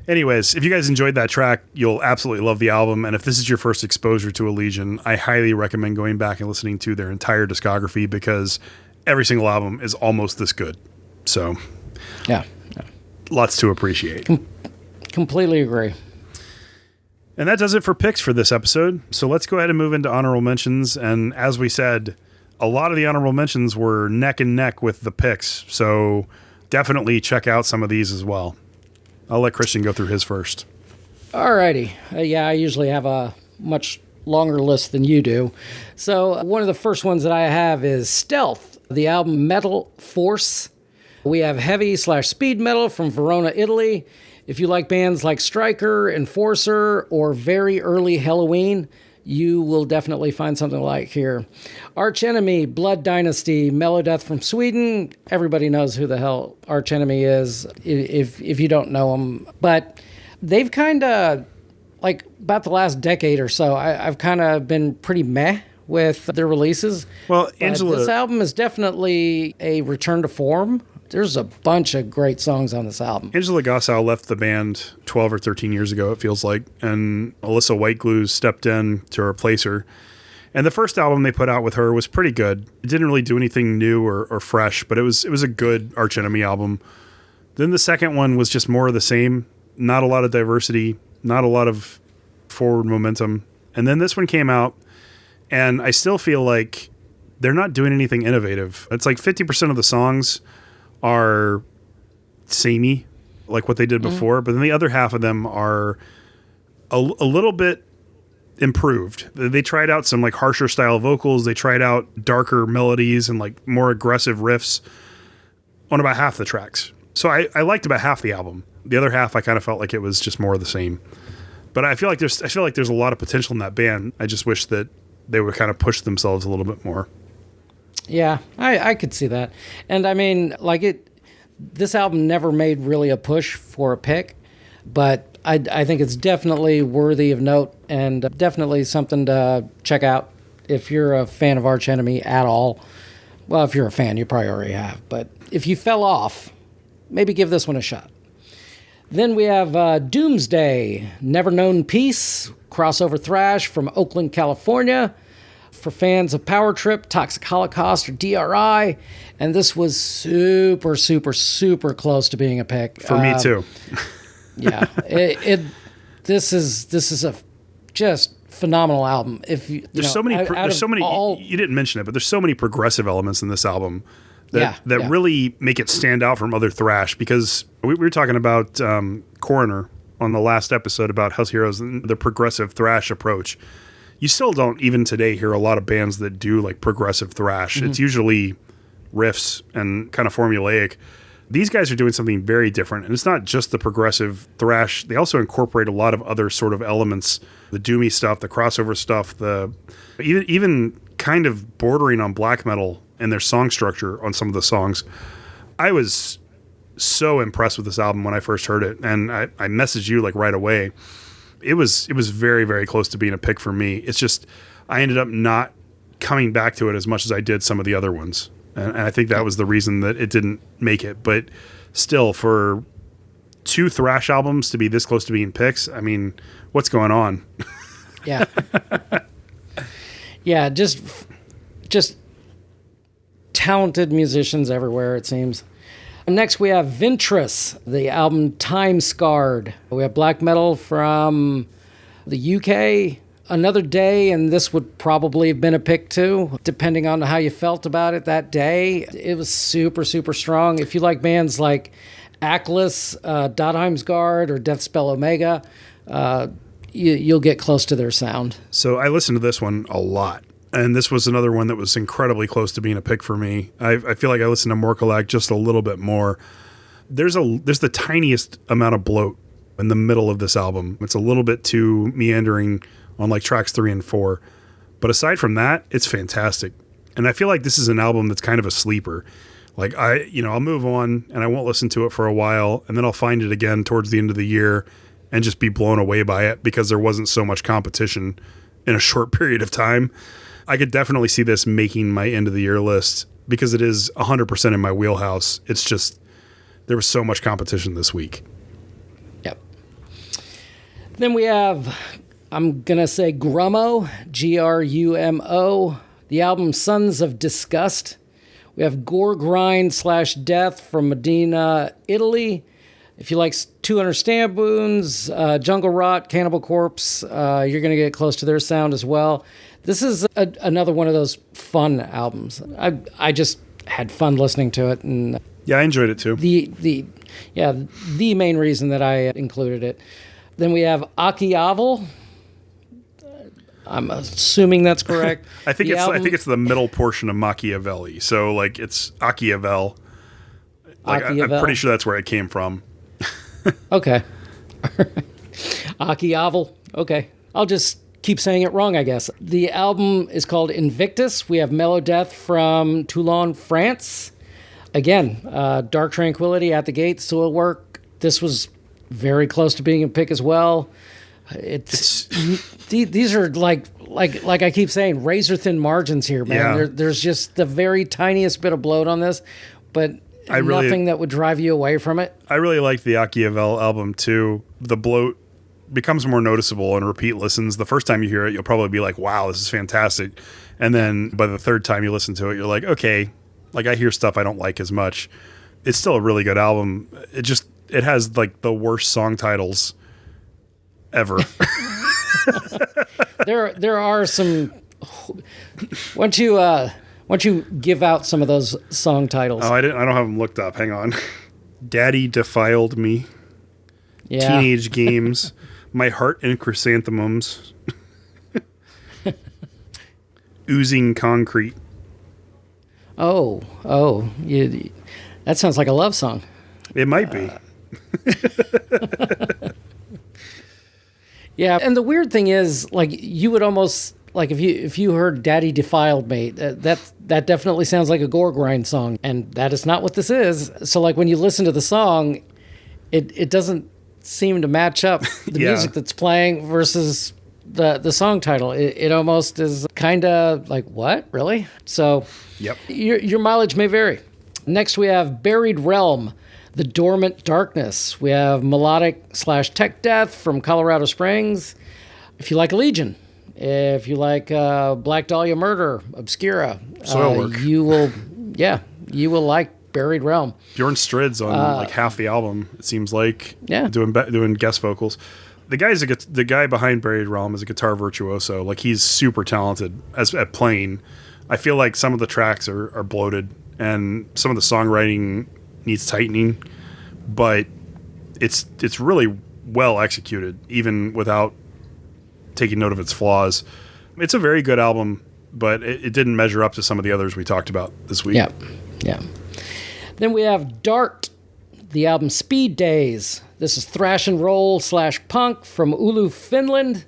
Anyways, if you guys enjoyed that track, you'll absolutely love the album. And if this is your first exposure to Allegiant, I highly recommend going back and listening to their entire discography because every single album is almost this good. So, yeah. Lots to appreciate. Completely agree. And that does it for picks for this episode. So let's go ahead and move into honorable mentions. And as we said, a lot of the honorable mentions were neck and neck with the picks. So definitely check out some of these as well. I'll let Christian go through his first. Alrighty. I usually have a much longer list than you do. So one of the first ones that I have is Stealth, the album Metal Force. We have heavy/speed metal from Verona, Italy. If you like bands like Striker, Enforcer, or very early Halloween, you will definitely find something like here. Arch Enemy, Blood Dynasty, Melodeath from Sweden. Everybody knows who the hell Arch Enemy is if you don't know them. But they've kind of, like about the last decade or so, I've kind of been pretty meh with their releases. Well, Angela, this album is definitely a return to form. There's a bunch of great songs on this album. Angela Gossow left the band 12 or 13 years ago, it feels like, and Alyssa Whiteglue stepped in to replace her. And the first album they put out with her was pretty good. It didn't really do anything new or fresh, but it was a good Arch Enemy album. Then the second one was just more of the same. Not a lot of diversity, not a lot of forward momentum. And then this one came out, and I still feel like they're not doing anything innovative. It's like 50% of the songs are samey, like what they did before, but then the other half of them are a little bit improved. They tried out some like harsher style vocals. They tried out darker melodies and like more aggressive riffs on about half the tracks. So I liked about half the album. The other half, I kind of felt like it was just more of the same. But I feel like there's a lot of potential in that band. I just wish that they would kind of push themselves a little bit more. Yeah, I could see that. And I mean, this album never made really a push for a pick, but I think it's definitely worthy of note and definitely something to check out if you're a fan of Arch Enemy at all. Well, if you're a fan, you probably already have. But if you fell off, maybe give this one a shot. Then we have Doomsday, Never Known Peace, crossover thrash from Oakland, California. For fans of Power Trip, Toxic Holocaust, or DRI, and this was super, super, super close to being a pick. For me too. Yeah, this is a just phenomenal album. If there's so many, you didn't mention it, but there's so many progressive elements in this album that really make it stand out from other thrash. Because we were talking about Coroner on the last episode about House Heroes and the progressive thrash approach. You still don't, even today, hear a lot of bands that do like progressive thrash. Mm-hmm. It's usually riffs and kind of formulaic. These guys are doing something very different. And it's not just the progressive thrash. They also incorporate a lot of other sort of elements, the doomy stuff, the crossover stuff, the even kind of bordering on black metal in their song structure on some of the songs. I was so impressed with this album when I first heard it. And I messaged you like right away. It was very, very close to being a pick for me. It's just I ended up not coming back to it as much as I did some of the other ones. And I think that was the reason that it didn't make it. But still, for two thrash albums to be this close to being picks, I mean, what's going on? Yeah. Yeah, just talented musicians everywhere, it seems. Next, we have Ventress, the album Time Scarred. We have black metal from the UK. Another Day, and this would probably have been a pick too, depending on how you felt about it that day. It was super, super strong. If you like bands like Atlas, Dodheimsgard, or Deathspell Omega, you'll get close to their sound. So I listened to this one a lot. And this was another one that was incredibly close to being a pick for me. I feel like I listened to Morkalak just a little bit more. There's the tiniest amount of bloat in the middle of this album. It's a little bit too meandering on like tracks 3 and 4. But aside from that, it's fantastic. And I feel like this is an album that's kind of a sleeper. Like I'll move on and I won't listen to it for a while, and then I'll find it again towards the end of the year and just be blown away by it because there wasn't so much competition in a short period of time. I could definitely see this making my end of the year list because it is 100% in my wheelhouse. It's just, there was so much competition this week. Yep. Then we have, I'm going to say Grumo, Grumo, the album Sons of Disgust. We have Gore Grind / Death from Modena, Italy. If you like 200 Stab Wounds, Jungle Rot, Cannibal Corpse, you're going to get close to their sound as well. This is another one of those fun albums. I just had fun listening to it, and yeah, I enjoyed it too. The main reason that I included it. Then we have Akiavel. I'm assuming that's correct. I think it's the middle portion of Machiavelli. So like it's Akiavel. Like I'm pretty sure that's where it came from. Okay. Akiavel. Okay. I'll just keep saying it wrong, I guess. The album is called Invictus. We have Mellow Death from Toulon, France. Again, Dark Tranquility at the Gate, Soilwork. This was very close to being a pick as well. These are like I keep saying, razor thin margins here, man. Yeah. There's just the very tiniest bit of bloat on this, but nothing that would drive you away from it. I really like the Akiavel album too. The bloat becomes more noticeable on repeat listens. The first time you hear it, you'll probably be like, wow, this is fantastic. And then by the third time you listen to it, you're like, okay, like I hear stuff I don't like as much. It's still a really good album. It has like the worst song titles ever. There are some. Once you give out some of those song titles. Oh, I don't have them looked up. Hang on. Daddy Defiled Me. Yeah. Teenage Games. My Heart in Chrysanthemums. Oozing Concrete. Oh, that sounds like a love song. It might be. Yeah, and the weird thing is, like, you would almost like if you heard "Daddy Defiled Me," that definitely sounds like a gore grind song, and that is not what this is. So, like, when you listen to the song, it doesn't seem to match up the music that's playing versus the song title. It almost is kind of like, what, really? So, yep, your mileage may vary. Next, we have Buried Realm. The Dormant Darkness. We have Melodic / Tech Death from Colorado Springs. If you like Legion, if you like Black Dahlia Murder, Obscura, Soilwork, you will like Buried Realm. Bjorn Strid's on like half the album. It seems like doing guest vocals. The guy behind Buried Realm is a guitar virtuoso. Like he's super talented at playing. I feel like some of the tracks are bloated and some of the songwriting needs tightening, but it's really well executed, even without taking note of its flaws. It's a very good album, but it didn't measure up to some of the others we talked about this week. Yeah. Then we have Dart, the album Speed Days. This is thrash and roll / punk from Oulu, Finland.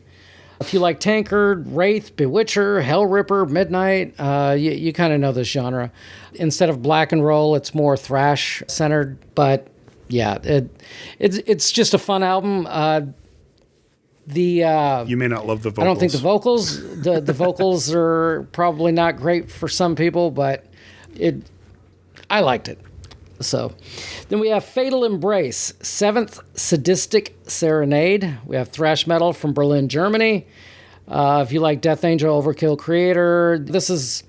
If you like Tankard, Wraith, Bewitcher, Hellripper, Midnight, you kind of know this genre. Instead of black and roll, it's more thrash centered. But yeah, it's just a fun album. You may not love the vocals. I don't think the vocals the vocals are probably not great for some people, but I liked it. So then we have Fatal Embrace, 7th Sadistic Serenade. We have thrash metal from Berlin, Germany. If you like Death Angel, Overkill Creator, this is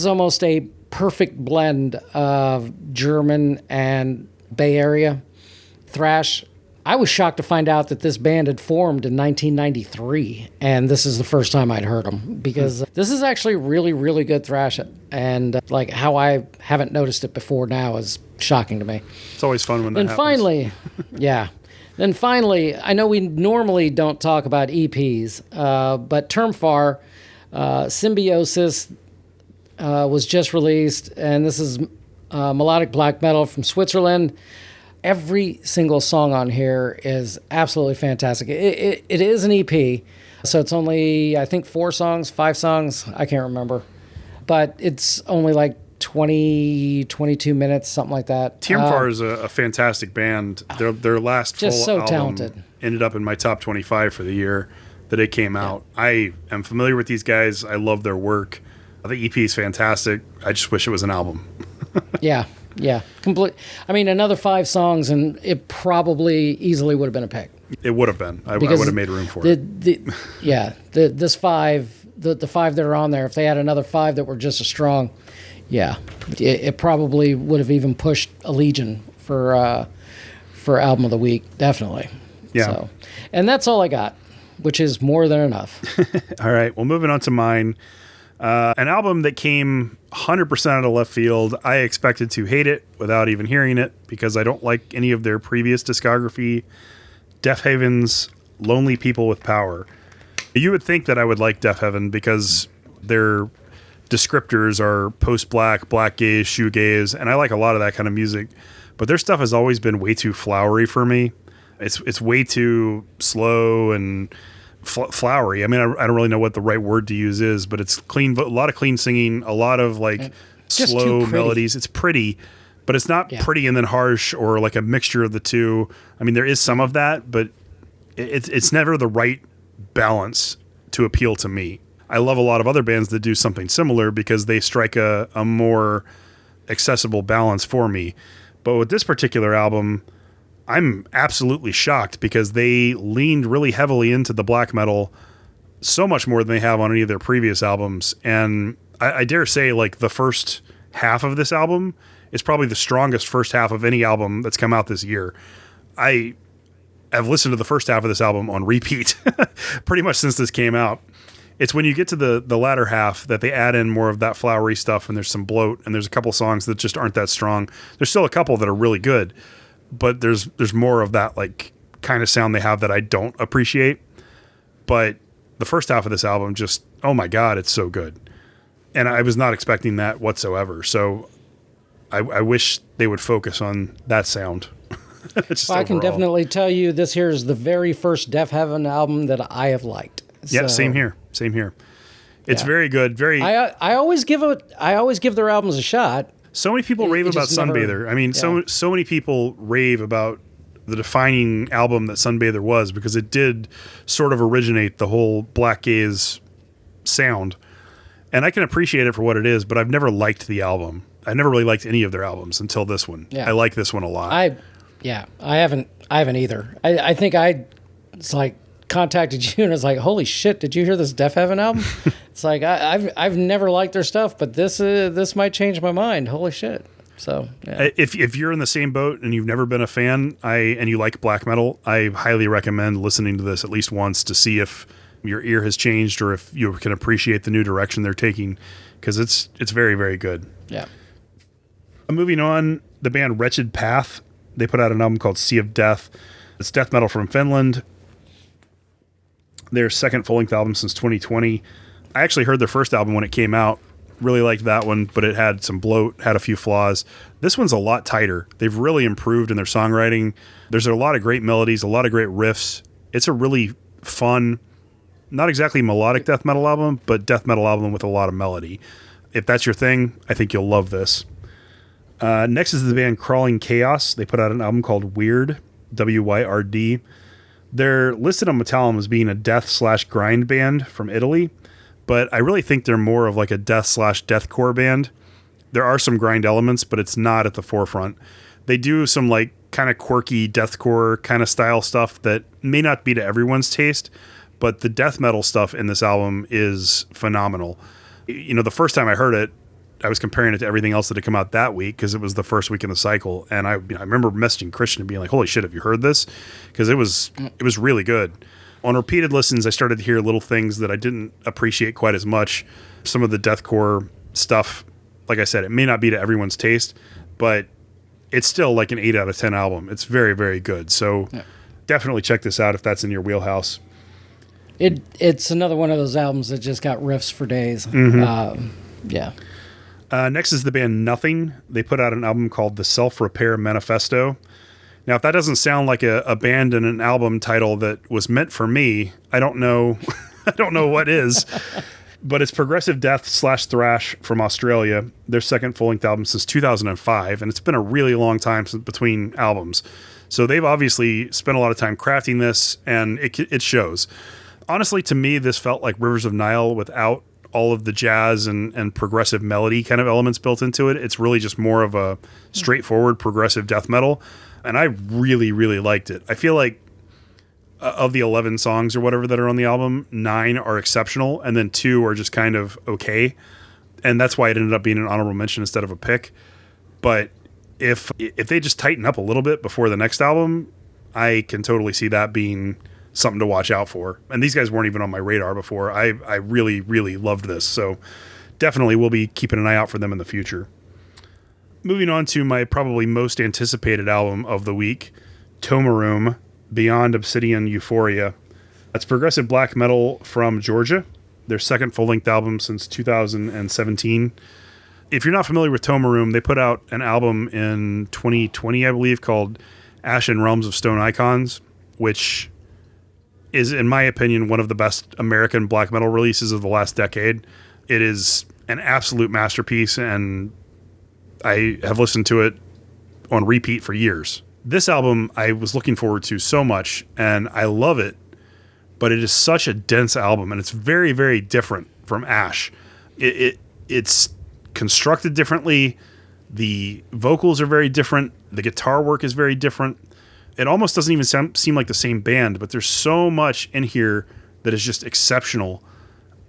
almost a perfect blend of German and Bay Area thrash. I was shocked to find out that this band had formed in 1993, and this is the first time I'd heard them, because this is actually really, really good thrash, and like how I haven't noticed it before now is shocking to me. It's always fun when that happens. Then finally, I know we normally don't talk about EPs, but Termfar, Symbiosis was just released, and this is melodic black metal from Switzerland. every single song on here is absolutely fantastic. It is an EP, so it's only, I think, 4 songs, 5 songs, I can't remember. But it's only like 22 minutes, something like that. TMFAR is a fantastic band. Their last just full so album talented. Ended up in my top 25 for the year that it came out. I am familiar with these guys. I love their work. The EP is fantastic. I just wish it was an album. Yeah. Complete. I mean, another 5 songs, and it probably easily would have been a pick. It would have been. I would have made room for it. This 5, the 5 that are on there, if they had another 5 that were just as strong, it probably would have even pushed a Legion for album of the week, definitely. Yeah. So, and that's all I got, which is more than enough. All right. Well, moving on to mine. An album that came 100% out of left field. I expected to hate it without even hearing it because I don't like any of their previous discography. Deafheaven's Lonely People with Power. You would think that I would like Deafheaven because their descriptors are post-black, black gaze, shoegaze, and I like a lot of that kind of music. But their stuff has always been way too flowery for me. It's way too slow and flowery. I mean, I don't really know what the right word to use is, but it's clean. A lot of clean singing, a lot of like slow melodies. It's pretty, but it's not pretty and then harsh or like a mixture of the two. I mean, there is some of that, but it's never the right balance to appeal to me. I love a lot of other bands that do something similar because they strike a more accessible balance for me. But with this particular album, I'm absolutely shocked because they leaned really heavily into the black metal so much more than they have on any of their previous albums. And I dare say like the first half of this album is probably the strongest first half of any album that's come out this year. I have listened to the first half of this album on repeat pretty much since this came out. It's when you get to the latter half that they add in more of that flowery stuff and there's some bloat and there's a couple songs that just aren't that strong. There's still a couple that are really good, but there's more of that like kind of sound they have that I don't appreciate. But the first half of this album just, oh my God, it's so good. And I was not expecting that whatsoever. So I wish they would focus on that sound. Well, I can definitely tell you this here is the very first Deafheaven album that I have liked. Yeah, same here. It's very good. I always give their albums a shot. So many people rave about Sunbather. I mean, so many people rave about the defining album that Sunbather was because it did sort of originate the whole black gaze sound. And I can appreciate it for what it is, but I've never liked the album. I never really liked any of their albums until this one. Yeah. I like this one a lot. I haven't either. I think it's like contacted you and it's like, holy shit, did you hear this Deafheaven album? It's like I've never liked their stuff, but this might change my mind. Holy shit. So yeah. If you're in the same boat and you've never been a fan, and you like black metal, I highly recommend listening to this at least once to see if your ear has changed or if you can appreciate the new direction they're taking, because it's very, very good. Yeah. Moving on, the band Wretched Path, they put out an album called Sea of Death. It's death metal from Finland. Their second full-length album since 2020. I actually heard their first album when it came out. Really liked that one, but it had some bloat, had a few flaws. This one's a lot tighter. They've really improved in their songwriting. There's a lot of great melodies, a lot of great riffs. It's a really fun, not exactly melodic death metal album, but death metal album with a lot of melody. If that's your thing, I think you'll love this. Next is the band Crawling Chaos. They put out an album called Weird, W-Y-R-D. They're listed on Metallum as being a death/grind band from Italy, but I really think they're more of like a death/deathcore band. There are some grind elements, but it's not at the forefront. They do some like kind of quirky deathcore kind of style stuff that may not be to everyone's taste, but the death metal stuff in this album is phenomenal. You know, the first time I heard it, I was comparing it to everything else that had come out that week because it was the first week in the cycle. And I remember messaging Christian and being like, holy shit, have you heard this? Because it was really good. On repeated listens, I started to hear little things that I didn't appreciate quite as much. Some of the deathcore stuff, like I said, it may not be to everyone's taste, but it's still like an 8 out of 10 album. It's very, very good. So definitely check this out if that's in your wheelhouse. It's another one of those albums that just got riffs for days. Yeah. Next is the band Nothing. They put out an album called The Self-Repair Manifesto. Now, if that doesn't sound like a band and an album title that was meant for me, I don't know. I don't know what is. But it's progressive death / thrash from Australia, their second full-length album since 2005, and it's been a really long time since between albums. So they've obviously spent a lot of time crafting this, and it shows. Honestly, to me, this felt like Rivers of Nile without all of the jazz and progressive melody kind of elements built into it. It's really just more of a straightforward progressive death metal, and I really, really liked it. I feel like of the 11 songs or whatever that are on the album, 9 are exceptional, and then 2 are just kind of okay. And that's why it ended up being an honorable mention instead of a pick. But if they just tighten up a little bit before the next album, I can totally see that being something to watch out for. And these guys weren't even on my radar before. I really, really loved this. So definitely we'll be keeping an eye out for them in the future. Moving on to my probably most anticipated album of the week, Tomarum, Beyond Obsidian Euphoria. That's progressive black metal from Georgia, their second full-length album since 2017. If you're not familiar with Tomarum, they put out an album in 2020, I believe, called Ashen Realms of Stone Icons, which is, in my opinion, one of the best American black metal releases of the last decade. It is an absolute masterpiece, and I have listened to it on repeat for years. This album I was looking forward to so much, and I love it, but it is such a dense album, and it's very, very different from Ash. It's constructed differently. The vocals are very different. The guitar work is very different. It almost doesn't even seem like the same band, but there's so much in here that is just exceptional.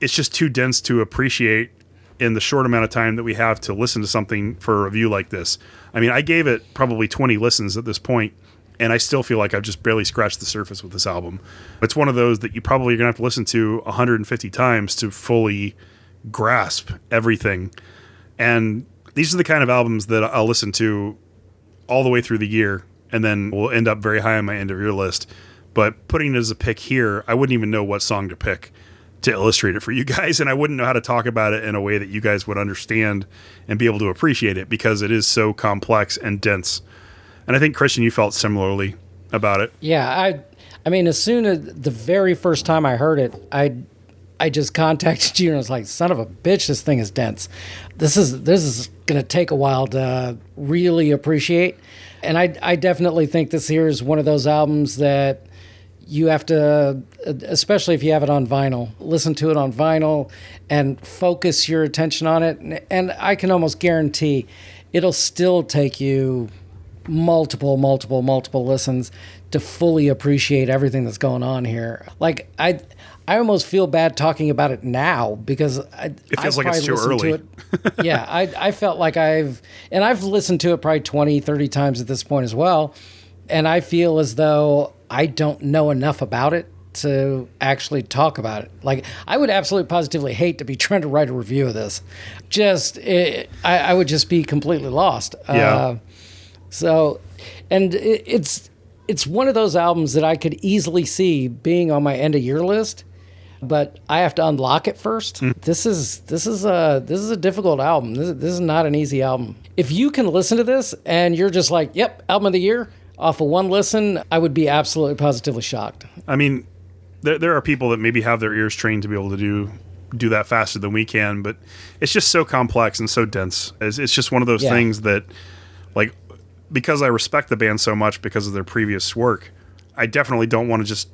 It's just too dense to appreciate in the short amount of time that we have to listen to something for a review like this. I mean, I gave it probably 20 listens at this point, and I still feel like I've just barely scratched the surface with this album. It's one of those that you probably are going to have to listen to 150 times to fully grasp everything. And these are the kind of albums that I'll listen to all the way through the year, and then will end up very high on my end of year list. But putting it as a pick here, I wouldn't even know what song to pick to illustrate it for you guys, and I wouldn't know how to talk about it in a way that you guys would understand and be able to appreciate it, because it is so complex and dense. And I think, Christian, you felt similarly about it. Yeah, I mean, as soon as the very first time I heard it, I just contacted you and I was like, son of a bitch, this thing is dense. This is going to take a while to really appreciate. And I definitely think this here is one of those albums that you have to, especially if you have it on vinyl, listen to it on vinyl and focus your attention on it. And I can almost guarantee it'll still take you multiple listens to fully appreciate everything that's going on here. Like, I almost feel bad talking about it now because it feels like it's too early. Yeah, I felt like I've listened to it probably 20, 30 times at this point as well. And I feel as though I don't know enough about it to actually talk about it. Like, I would absolutely positively hate to be trying to write a review of this. I would just be completely lost. Yeah. It's one of those albums that I could easily see being on my end of year list, but I have to unlock it first. This is a difficult album. This is not an easy album. If you can listen to this and you're just like, yep, album of the year, off of one listen, I would be absolutely positively shocked. I mean, there are people that maybe have their ears trained to be able to do that faster than we can, but it's just so complex and so dense. It's just one of those things that, like, because I respect the band so much because of their previous work, I definitely don't want to just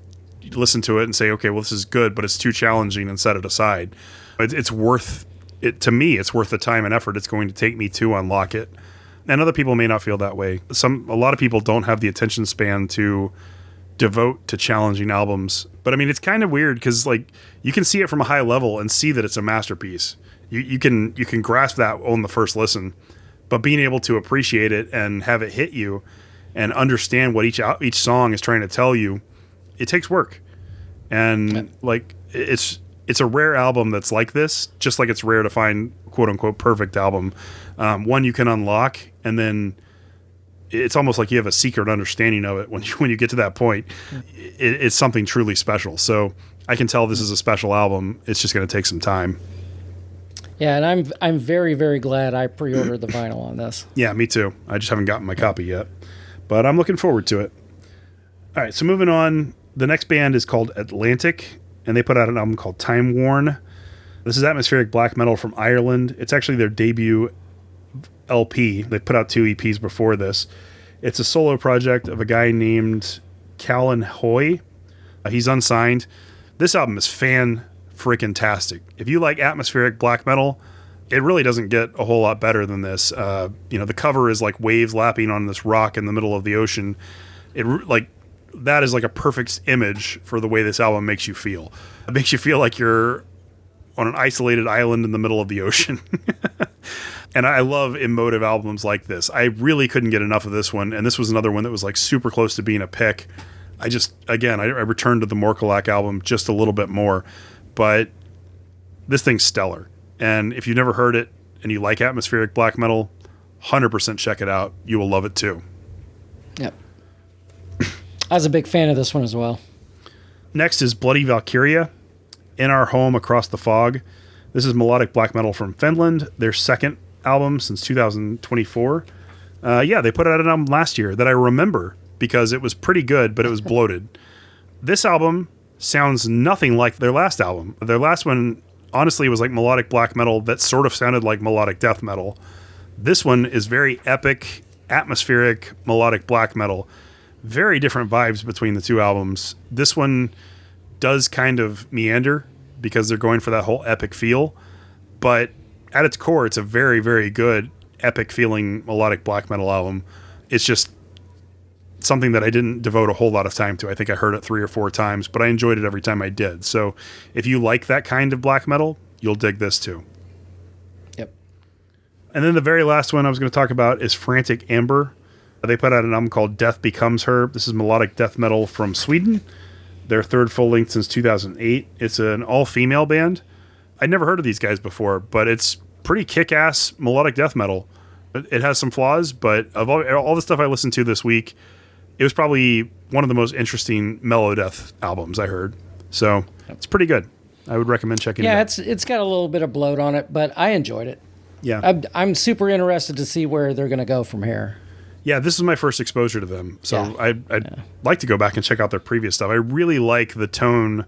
listen to it and say, okay, well, this is good, but it's too challenging, and set it aside. It's worth it to me. It's worth the time and effort it's going to take me to unlock it. And other people may not feel that way. A lot of people don't have the attention span to devote to challenging albums. But I mean, it's kind of weird because, like, you can see it from a high level and see that it's a masterpiece. You can grasp that on the first listen, but being able to appreciate it and have it hit you and understand what each song is trying to tell you, it takes work. And like, it's a rare album that's like this, just like it's rare to find quote unquote perfect album. One you can unlock, and then it's almost like you have a secret understanding of it when you get to that point. It's something truly special. So I can tell this is a special album. It's just going to take some time. Yeah, and I'm very, very glad I pre-ordered the vinyl on this. Yeah, me too. I just haven't gotten my copy yet. but I'm looking forward to it. All right, so moving on. The next band is called Atlantic, and they put out an album called Time Worn. This is atmospheric black metal from Ireland. It's actually their debut LP. They put out 2 EPs before this. It's a solo project of a guy named Callan Hoy. He's unsigned. This album is fan-freaking-tastic. If you like atmospheric black metal, it really doesn't get a whole lot better than this. The cover is like waves lapping on this rock in the middle of the ocean. That is like a perfect image for the way this album makes you feel. It makes you feel like you're on an isolated island in the middle of the ocean. And I love emotive albums like this. I really couldn't get enough of this one. And this was another one that was like super close to being a pick. I returned to the Morkalak album just a little bit more, but this thing's stellar. And if you've never heard it and you like atmospheric black metal, 100% check it out. You will love it too. Yep. I was a big fan of this one as well. Next is Bloody Valkyria, In Our Home Across the Fog. This is melodic black metal from Finland, their second album since 2024. They put out an album last year that I remember because it was pretty good, but it was bloated. This album sounds nothing like their last album. Their last one, honestly, was like melodic black metal that sort of sounded like melodic death metal. This one is very epic, atmospheric, melodic black metal. Very different vibes between the 2 albums. This one does kind of meander because they're going for that whole epic feel, but at its core, it's a very, very good epic feeling melodic black metal album. It's just something that I didn't devote a whole lot of time to. I think I heard it 3 or 4 times, but I enjoyed it every time I did. So if you like that kind of black metal, you'll dig this too. Yep. And then the very last one I was going to talk about is Frantic Amber. They put out an album called Death Becomes Her. This is melodic death metal from Sweden. Their 3rd full length since 2008. It's an all-female band. I'd never heard of these guys before, but it's pretty kick-ass melodic death metal. It has some flaws, but of all the stuff I listened to this week, it was probably one of the most interesting mellow death albums I heard. So it's pretty good. I would recommend checking it out. Yeah, it's got a little bit of bloat on it, but I enjoyed it. Yeah. I'm super interested to see where they're going to go from here. Yeah, this is my first exposure to them, so I'd like to go back and check out their previous stuff. I really like the tone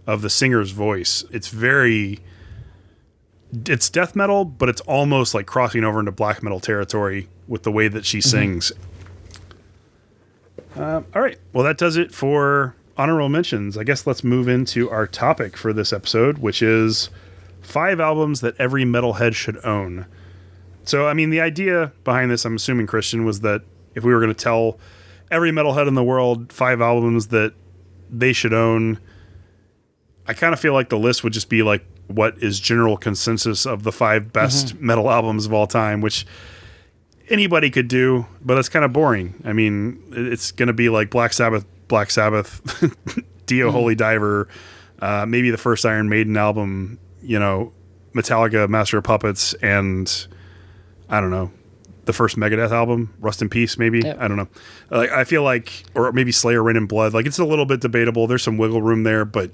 of the singer's voice. It's death metal, but it's almost like crossing over into black metal territory with the way that she sings. All right, well, that does it for honorable mentions. I guess let's move into our topic for this episode, which is 5 albums that every metalhead should own. So, I mean, the idea behind this, I'm assuming, Christian, was that if we were going to tell every metalhead in the world 5 albums that they should own, I kind of feel like the list would just be like what is general consensus of the 5 best metal albums of all time, which anybody could do, but it's kind of boring. I mean, it's going to be like Black Sabbath, Dio, Holy Diver, maybe the first Iron Maiden album, Metallica, Master of Puppets, and I don't know, the first Megadeth album, Rust in Peace, maybe. Yep. I don't know. I feel like, or maybe Slayer, Rain in Blood. Like, it's a little bit debatable. There's some wiggle room there, but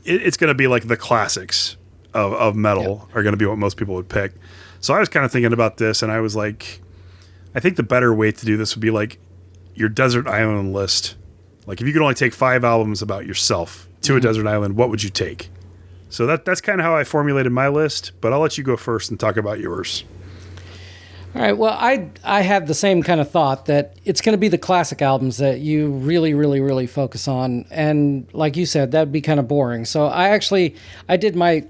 it's going to be like the classics of metal are going to be what most people would pick. So I was kind of thinking about this, and I was like, I think the better way to do this would be like your desert island list. Like, if you could only take 5 albums about yourself to a desert island, what would you take? So that's kind of how I formulated my list, but I'll let you go first and talk about yours. All right. Well, I have the same kind of thought that it's going to be the classic albums that you really, really, really focus on. And like you said, that'd be kind of boring. So I did my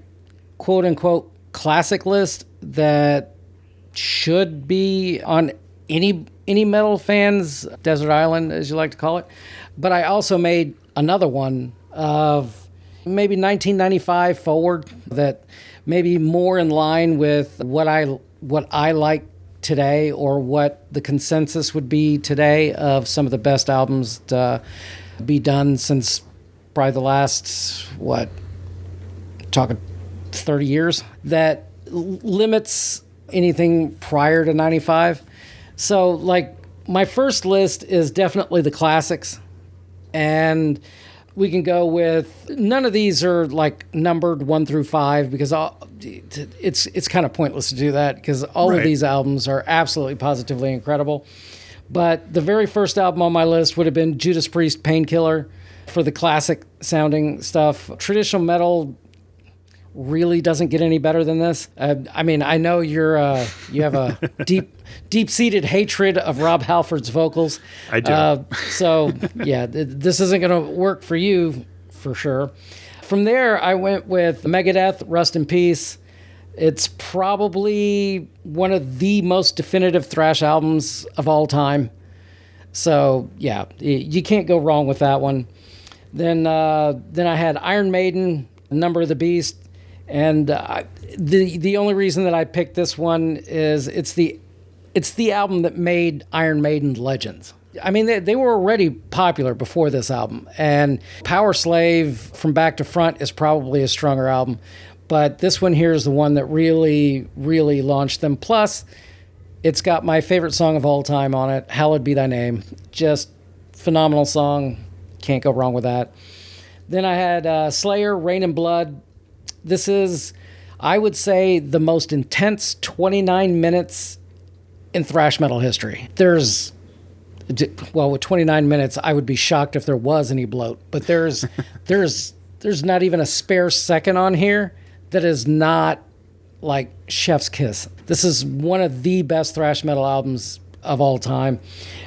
quote unquote classic list that should be on any metal fan's desert island, as you like to call it. But I also made another one of maybe 1995 forward that maybe more in line with what I like today, or what the consensus would be today of some of the best albums to be done since probably the last, talking 30 years, that limits anything prior to 95. So, like, my first list is definitely the classics, and we can go with, none of these are like numbered 1 through 5 because it's kind of pointless to do that because all of these albums are absolutely positively incredible. But the very first album on my list would have been Judas Priest, Painkiller, for the classic sounding stuff. Traditional metal really doesn't get any better than this. I mean, I know you have a deep-seated hatred of Rob Halford's vocals. I do. So yeah, this isn't going to work for you for sure. From there, I went with Megadeth, Rust in Peace. It's probably one of the most definitive thrash albums of all time. So yeah, you can't go wrong with that one. Then I had Iron Maiden, Number of the Beast, and the only reason that I picked this one is it's the album that made Iron Maiden legends. I mean, they were already popular before this album, and Power Slave from Back to Front is probably a stronger album, but this one here is the one that really, really launched them. Plus, it's got my favorite song of all time on it, Hallowed Be Thy Name. Just phenomenal song. Can't go wrong with that. Then I had Slayer, Rain and Blood. This is, I would say, the most intense 29 minutes in thrash metal history. With 29 minutes, I would be shocked if there was any bloat. But there's not even a spare second on here that is not like chef's kiss. This is one of the best thrash metal albums of all time.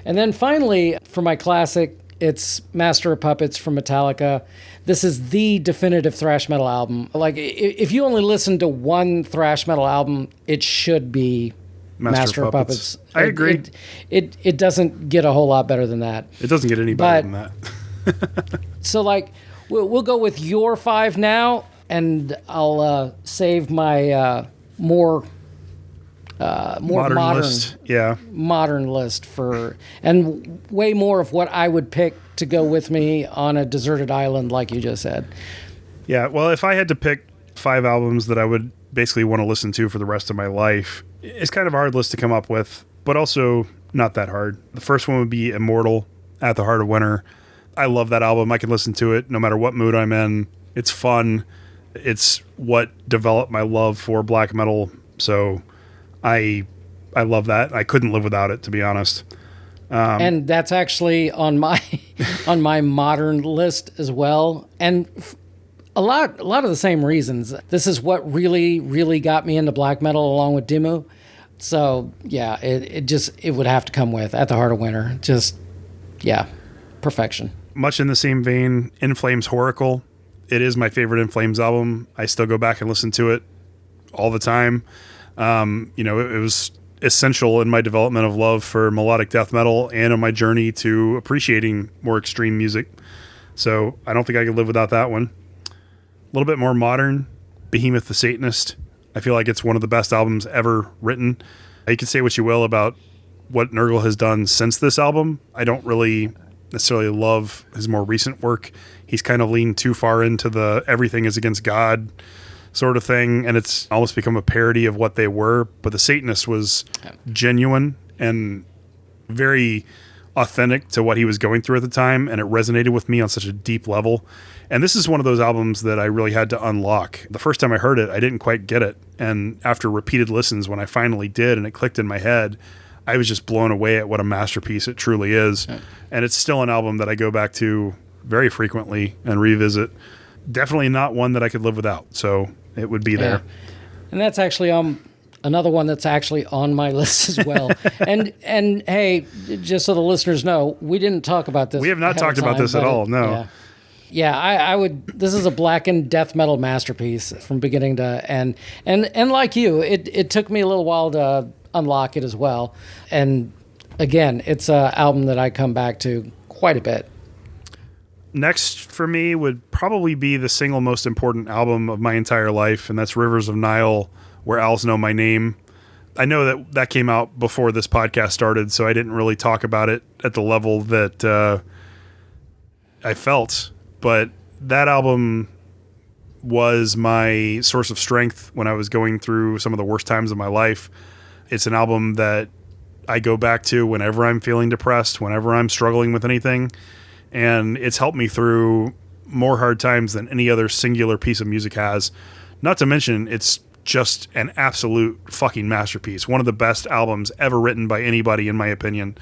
And then finally, for my classic, it's Master of Puppets from Metallica. This is the definitive thrash metal album. Like, if you only listen to one thrash metal album, it should be Master of Puppets. I agree. It doesn't get a whole lot better than that. It doesn't get any better than that. So, like, we'll go with your 5 now, and I'll save my more modern list. Yeah. Modern list for, and way more of what I would pick to go with me on a deserted island, like you just said. Yeah. Well, if I had to pick 5 albums that I would basically want to listen to for the rest of my life, it's kind of a hard list to come up with, but also not that hard. The first one would be Immortal, At the Heart of Winter. I love that album. I can listen to it no matter what mood I'm in. It's fun. It's what developed my love for black metal. So I love that. I couldn't live without it, to be honest. And that's actually on my modern list as well. And a lot of the same reasons. This is what really, really got me into black metal, along with Dimmu. So yeah, it would have to come with At the Heart of Winter. Just, yeah, perfection. Much in the same vein, In Flames Horacle. It is my favorite In Flames album. I still go back and listen to it all the time. It was essential in my development of love for melodic death metal and on my journey to appreciating more extreme music. So I don't think I could live without that one. A little bit more modern, Behemoth the Satanist. I feel like it's one of the best albums ever written. You can say what you will about what Nurgle has done since this album. I don't really necessarily love his more recent work. He's kind of leaned too far into the everything is against God sort of thing, and it's almost become a parody of what they were. But the Satanist was genuine and very authentic to what he was going through at the time, and it resonated with me on such a deep level. And this is one of those albums that I really had to unlock. The first time I heard it, I didn't quite get it, and after repeated listens, when I finally did and it clicked in my head, I was just blown away at what a masterpiece it truly is. And it's still an album that I go back to very frequently and revisit. Definitely not one that I could live without, so it would be there. And that's actually another one that's actually on my list as well. and hey, just so the listeners know, we didn't talk about this. We have not talked about this at all, no. Yeah, I would. This is a blackened death metal masterpiece from beginning to end. And like you, it took me a little while to unlock it as well. And again, it's an album that I come back to quite a bit. Next for me would probably be the single most important album of my entire life, and that's Rivers of Nile, Where Owls Know My Name. I know that came out before this podcast started, so I didn't really talk about it at the level that I felt. But that album was my source of strength when I was going through some of the worst times of my life. It's an album that I go back to whenever I'm feeling depressed, whenever I'm struggling with anything. And it's helped me through more hard times than any other singular piece of music has. Not to mention, it's just an absolute fucking masterpiece. One of the best albums ever written by anybody, in my opinion.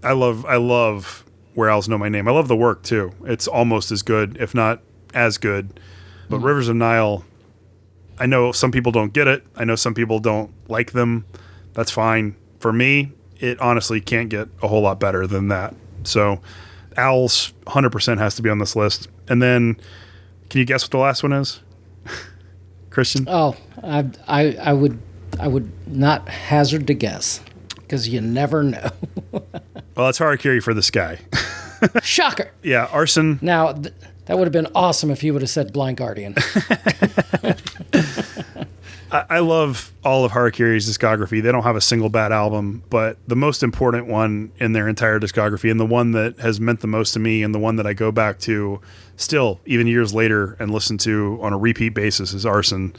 I love Where Owls Know My Name. I love the work too. It's almost as good, if not as good. But Rivers of Nile, I know some people don't get it. I know some people don't like them. That's fine. For me, it honestly can't get a whole lot better than that. So Owls 100% has to be on this list. And then, can you guess what the last one is? Christian? Oh, I would not hazard to guess, because you never know. Well, it's Harakiri for the Sky. Shocker. Yeah, Arson. Now, that would have been awesome if you would have said Blind Guardian. I love all of Harakiri's discography. They don't have a single bad album, but the most important one in their entire discography, and the one that has meant the most to me, and the one that I go back to still, even years later, and listen to on a repeat basis, is Arson.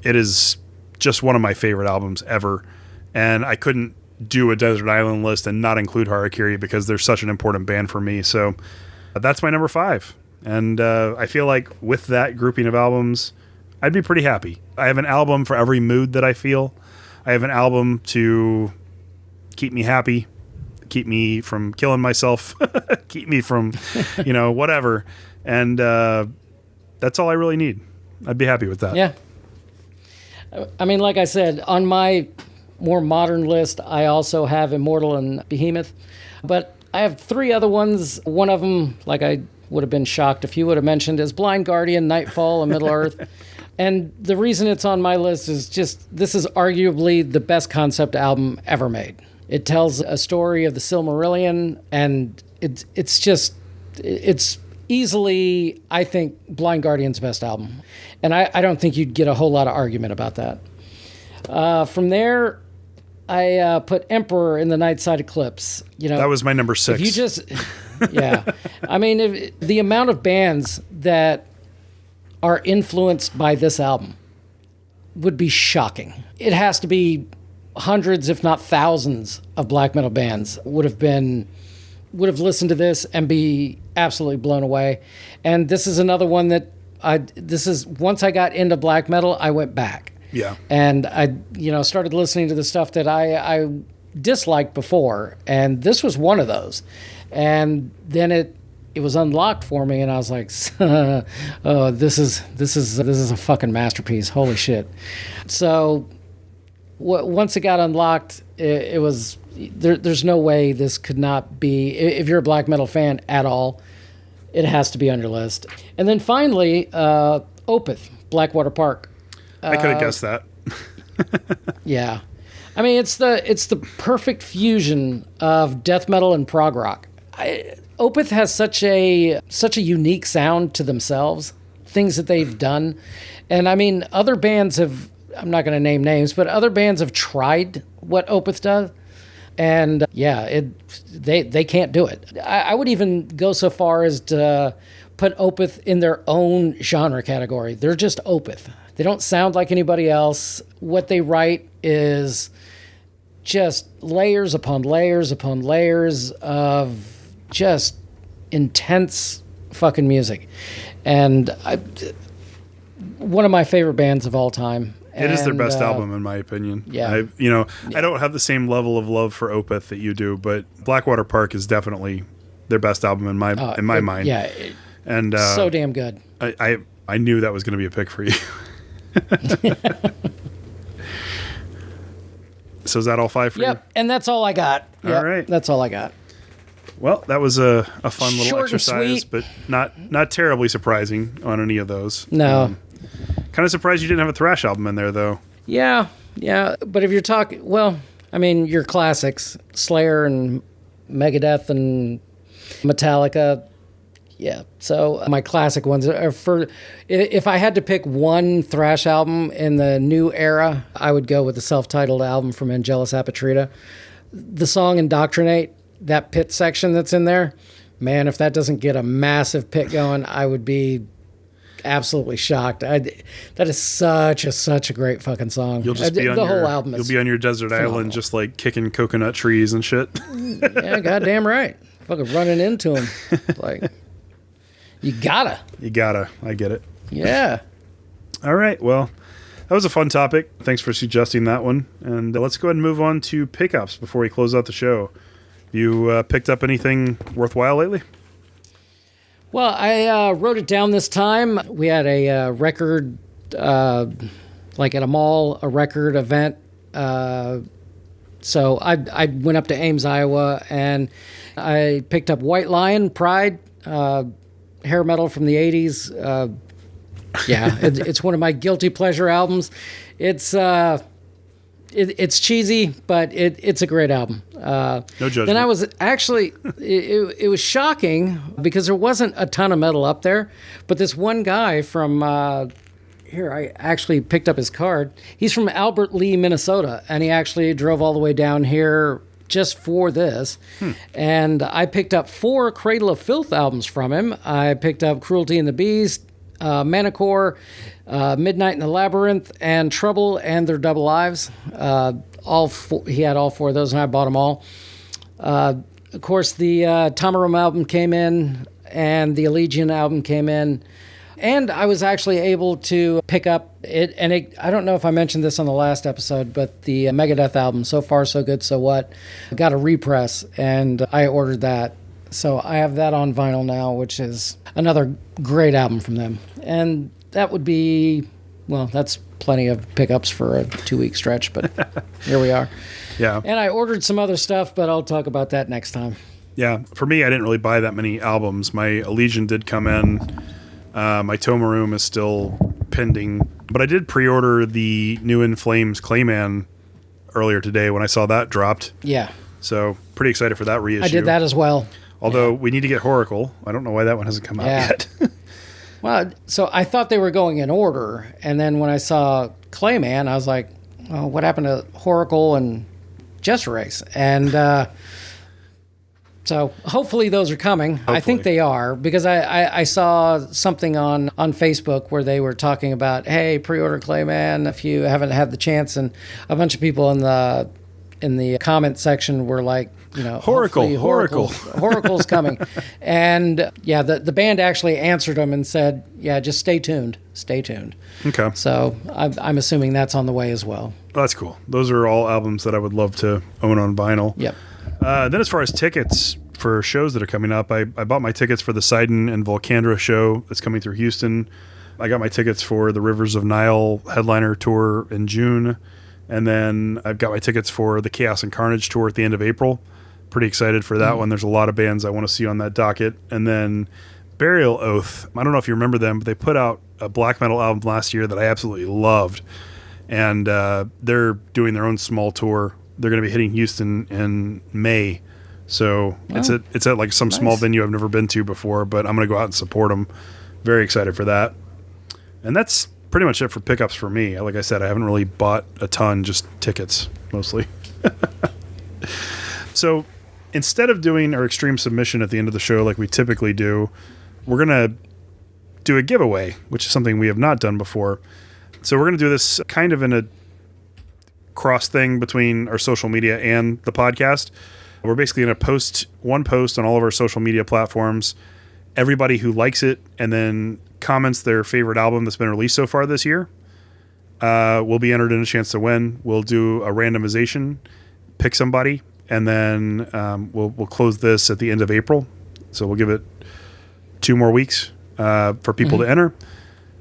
It is just one of my favorite albums ever, and I couldn't do a Desert Island list and not include Harakiri because they're such an important band for me. So that's my number 5. And I feel like with that grouping of albums, I'd be pretty happy. I have an album for every mood that I feel. I have an album to keep me happy, keep me from killing myself, keep me from, whatever. And that's all I really need. I'd be happy with that. Yeah. I mean, like I said, on my more modern list, I also have Immortal and Behemoth. But I have 3 other ones. One of them, like I would have been shocked if you would have mentioned, is Blind Guardian, Nightfall, and Middle Earth. And the reason it's on my list is just, this is arguably the best concept album ever made. It tells a story of the Silmarillion, and it's easily, I think, Blind Guardian's best album. And I don't think you'd get a whole lot of argument about that. From there, I put Emperor in the Nightside Eclipse. That was my number 6. If you just, yeah. I mean, the amount of bands that are influenced by this album would be shocking. It has to be hundreds, if not thousands, of black metal bands would have listened to this and be absolutely blown away. And this is another one that once I got into black metal, I went back. Yeah. And I, started listening to the stuff that I disliked before, and this was one of those. And then it was unlocked for me, and I was like, "Oh, this is a fucking masterpiece! Holy shit!" So, once it got unlocked, it was there's no way this could not be. If you're a black metal fan at all, it has to be on your list. And then finally, Opeth, Blackwater Park. I could have guessed that. Yeah. I mean, it's the perfect fusion of death metal and prog rock. Opeth has such a unique sound to themselves, things that they've done. And I mean, other bands have, I'm not going to name names, but other bands have tried what Opeth does. And yeah, they can't do it. I would even go so far as to put Opeth in their own genre category. They're just Opeth. They don't sound like anybody else. What they write is just layers upon layers upon layers of just intense fucking music. And one of my favorite bands of all time. It is their best album, in my opinion. Yeah. I don't have the same level of love for Opeth that you do, but Blackwater Park is definitely their best album in my mind. Yeah. And so damn good. I knew that was going to be a pick for you. So is that all 5 for you? Yep, and that's all I got. All right. That's all I got. Well, that was a fun little Short and exercise, sweet. but not terribly surprising on any of those. No. Kind of surprised you didn't have a thrash album in there, though. Yeah. But if you're talking, your classics, Slayer and Megadeth and Metallica. Yeah. So my classic ones are if I had to pick one thrash album in the new era, I would go with the self-titled album from Angelus Apatrida. The song Indoctrinate, that pit section that's in there, man, if that doesn't get a massive pit going, I would be absolutely shocked. That is such a great fucking song. You'll just be on the whole album. You'll be on your desert island, just like kicking coconut trees and shit. Yeah, goddamn right. Fucking running into them. Like, you gotta. I get it. Yeah. All right. Well, that was a fun topic. Thanks for suggesting that one. And let's go ahead and move on to pickups before we close out the show. You picked up anything worthwhile lately? Well, I wrote it down this time. We had a record, like at a mall, a record event. So I went up to Ames, Iowa, and I picked up White Lion, Pride, hair metal from the 80s. It's one of my guilty pleasure albums. It's cheesy, but it's a great album. No judgment. Then I was actually, it was shocking because there wasn't a ton of metal up there, but this one guy from, here, I actually picked up his card. He's from Albert Lee, Minnesota, and he actually drove all the way down here just for this. And I picked up 4 Cradle of Filth albums from him. I picked up Cruelty and the Beast, Manicore, Midnight in the Labyrinth, and Trouble and Their Double Lives. He had all 4 of those, and I bought them all. Of course, the Tomarum album came in, and the Allegiant album came in. And I was actually able to pick up it, and I don't know if I mentioned this on the last episode, but the Megadeth album, So Far, So Good, So What, got a repress, and I ordered that. So I have that on vinyl now, which is another great album from them. And that would be, well, that's plenty of pickups for a 2-week stretch, but here we are. Yeah. And I ordered some other stuff, but I'll talk about that next time. Yeah. For me, I didn't really buy that many albums. My Allegiant did come in. My Tomarum is still pending, but I did pre-order the New In Flames Clayman earlier today when I saw that dropped. Yeah. So pretty excited for that reissue. I did that as well. Although we need to get Horacle. I don't know why that one hasn't come out yet. Well, so I thought they were going in order, and then when I saw Clayman, I was like, oh, what happened to Horacle and Jester Race? And so hopefully those are coming. Hopefully. I think they are, because I saw something on Facebook where they were talking about, hey, pre-order Clayman if you haven't had the chance, and a bunch of people in the comment section were like, you know, Horacle's coming. And yeah, the band actually answered them and said, yeah, just stay tuned. Okay. So I'm assuming that's on the way as well. Oh, that's cool. Those are all albums that I would love to own on vinyl. Yep. Then as far as tickets for shows that are coming up, I bought my tickets for the Sidon and Volcandra show that's coming through Houston. I got my tickets for the Rivers of Nile headliner tour in June. And then I've got my tickets for the Chaos and Carnage tour at the end of April. Pretty excited for that one. There's a lot of bands I want to see on that docket. And then Burial Oath. I don't know if you remember them, but they put out a black metal album last year that I absolutely loved. And they're doing their own small tour. They're going to be hitting Houston in May. So it's at like some small venue I've never been to before, but I'm going to go out and support them. Very excited for that. And that's pretty much it for pickups for me. Like I said, I haven't really bought a ton, just tickets mostly. So instead of doing our extreme submission at the end of the show like we typically do, we're going to do a giveaway, which is something we have not done before. So we're going to do this kind of in a cross thing between our social media and the podcast. We're basically going to post one post on all of our social media platforms. Everybody who likes it and then comments their favorite album that's been released so far this year will be entered in a chance to win. We'll do a randomization, pick somebody, and then we'll close this at the end of April. So we'll give it 2 more weeks for people to enter.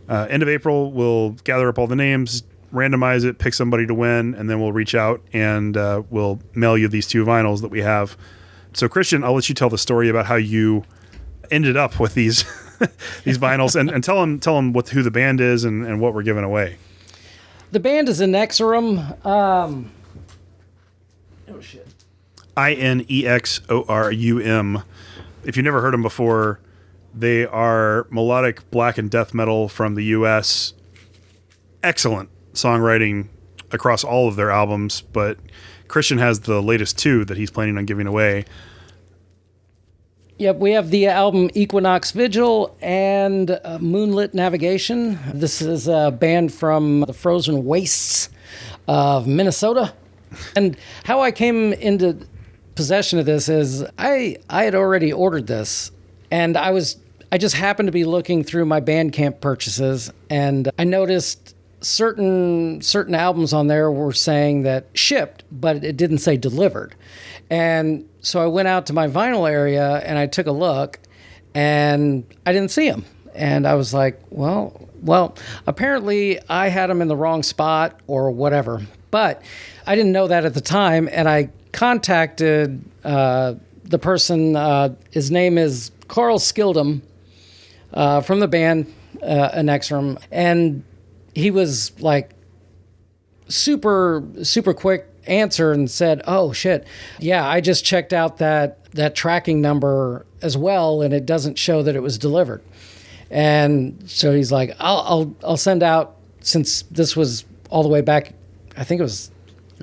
End of April, we'll gather up all the names, randomize it, pick somebody to win, and then we'll reach out and we'll mail you these 2 vinyls that we have. So Christian, I'll let you tell the story about how you ended up with these these vinyls, and tell them who the band is and what we're giving away. The band is Inexorum. Oh shit. Inexorum. If you've never heard them before, they are melodic black and death metal from the U.S. Excellent songwriting across all of their albums, but Christian has the latest 2 that he's planning on giving away. Yep, we have the album Equinox Vigil and Moonlit Navigation. This is a band from the frozen wastes of Minnesota. And how I came into possession of this is I had already ordered this, and I just happened to be looking through my Bandcamp purchases, and I noticed certain albums on there were saying that shipped, but it didn't say delivered. And so I went out to my vinyl area and I took a look and I didn't see him. And I was like, well, apparently I had him in the wrong spot or whatever. But I didn't know that at the time. And I contacted the person. His name is Carl Skildum from the band Inexorum. And he was like super quick answer and said, oh shit, yeah, I just checked out that tracking number as well, and it doesn't show that it was delivered. And so he's like, I'll send out, since this was all the way back, I think it was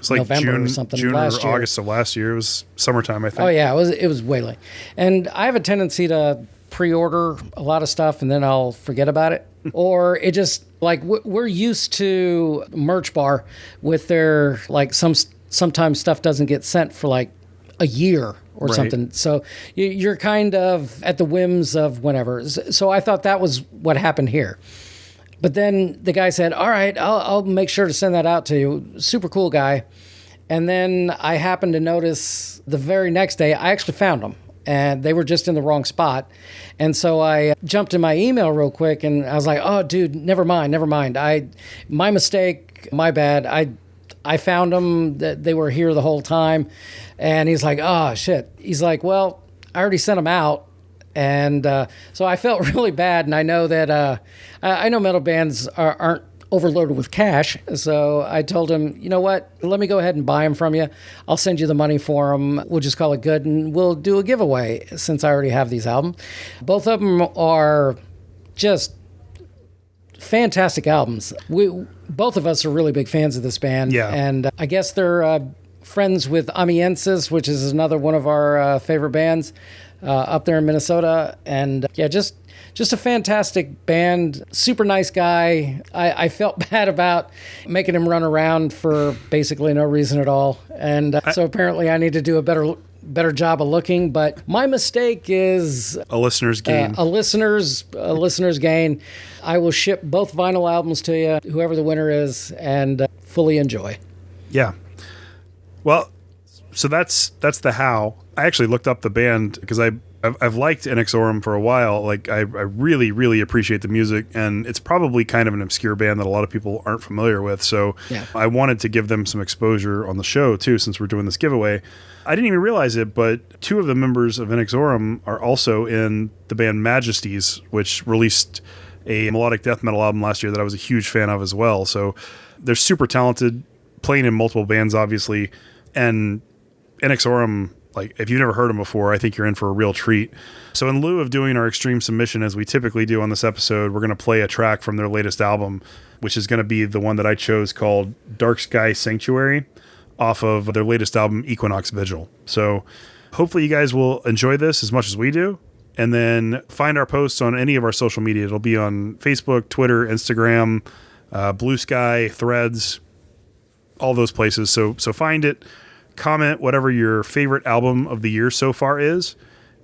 like November June, or something, June last or year. August of last year. It was summertime, I think. Oh yeah, it was way late. And I have a tendency to pre-order a lot of stuff and then I'll forget about it. Or it just, like, we're used to Merch Bar with their, like, sometimes stuff doesn't get sent for like a year or something. So you're kind of at the whims of whenever. So I thought that was what happened here. But then the guy said, all right, I'll make sure to send that out to you. Super cool guy. And then I happened to notice the very next day, I actually found them. And they were just in the wrong spot. And so I jumped in my email real quick and I was like, oh, dude, never mind. My mistake, my bad. I found them, that they were here the whole time. And he's like, oh, shit. He's like, well, I already sent them out. And so I felt really bad. And I know that I know metal bands aren't overloaded with cash. So I told him, you know what, let me go ahead and buy them from you. I'll send you the money for them. We'll just call it good and we'll do a giveaway since I already have these albums. Both of them are just fantastic albums. Both of us are really big fans of this band. Yeah. And I guess they're friends with Amiensis, which is another one of our favorite bands up there in Minnesota. And yeah, just a fantastic band, super nice guy. I felt bad about making him run around for basically no reason at all. And so apparently I need to do a better job of looking. But my mistake is a listener's gain. A listener's gain. I will ship both vinyl albums to you, whoever the winner is, and fully enjoy. Yeah. Well, so that's the how. I actually looked up the band because I've liked Inexorum for a while. Like I really, really appreciate the music, and it's probably kind of an obscure band that a lot of people aren't familiar with. So yeah. I wanted to give them some exposure on the show too, since we're doing this giveaway. I didn't even realize it, but two of the members of Inexorum are also in the band Majesties, which released a melodic death metal album last year that I was a huge fan of as well. So they're super talented, playing in multiple bands, obviously. And Inexorum, like, if you've never heard them before, I think you're in for a real treat. So in lieu of doing our extreme submission, as we typically do on this episode, we're going to play a track from their latest album, which is going to be the one that I chose, called Dark Sky Sanctuary, off of their latest album, Equinox Vigil. So hopefully you guys will enjoy this as much as we do. And then find our posts on any of our social media. It'll be on Facebook, Twitter, Instagram, Blue Sky, Threads, all those places. So find it, comment whatever your favorite album of the year so far is,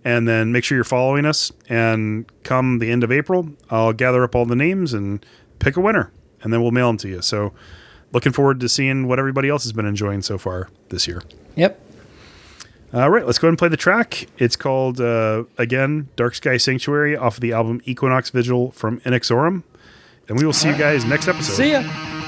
and then make sure you're following us. And come the end of April, I'll gather up all the names and pick a winner, and then we'll mail them to you. So looking forward to seeing what everybody else has been enjoying so far this year. Yep. All right, let's go ahead and play the track. It's called, again, Dark Sky Sanctuary off of the album Equinox Vigil from Inexorum. And we will see you guys next episode. See ya.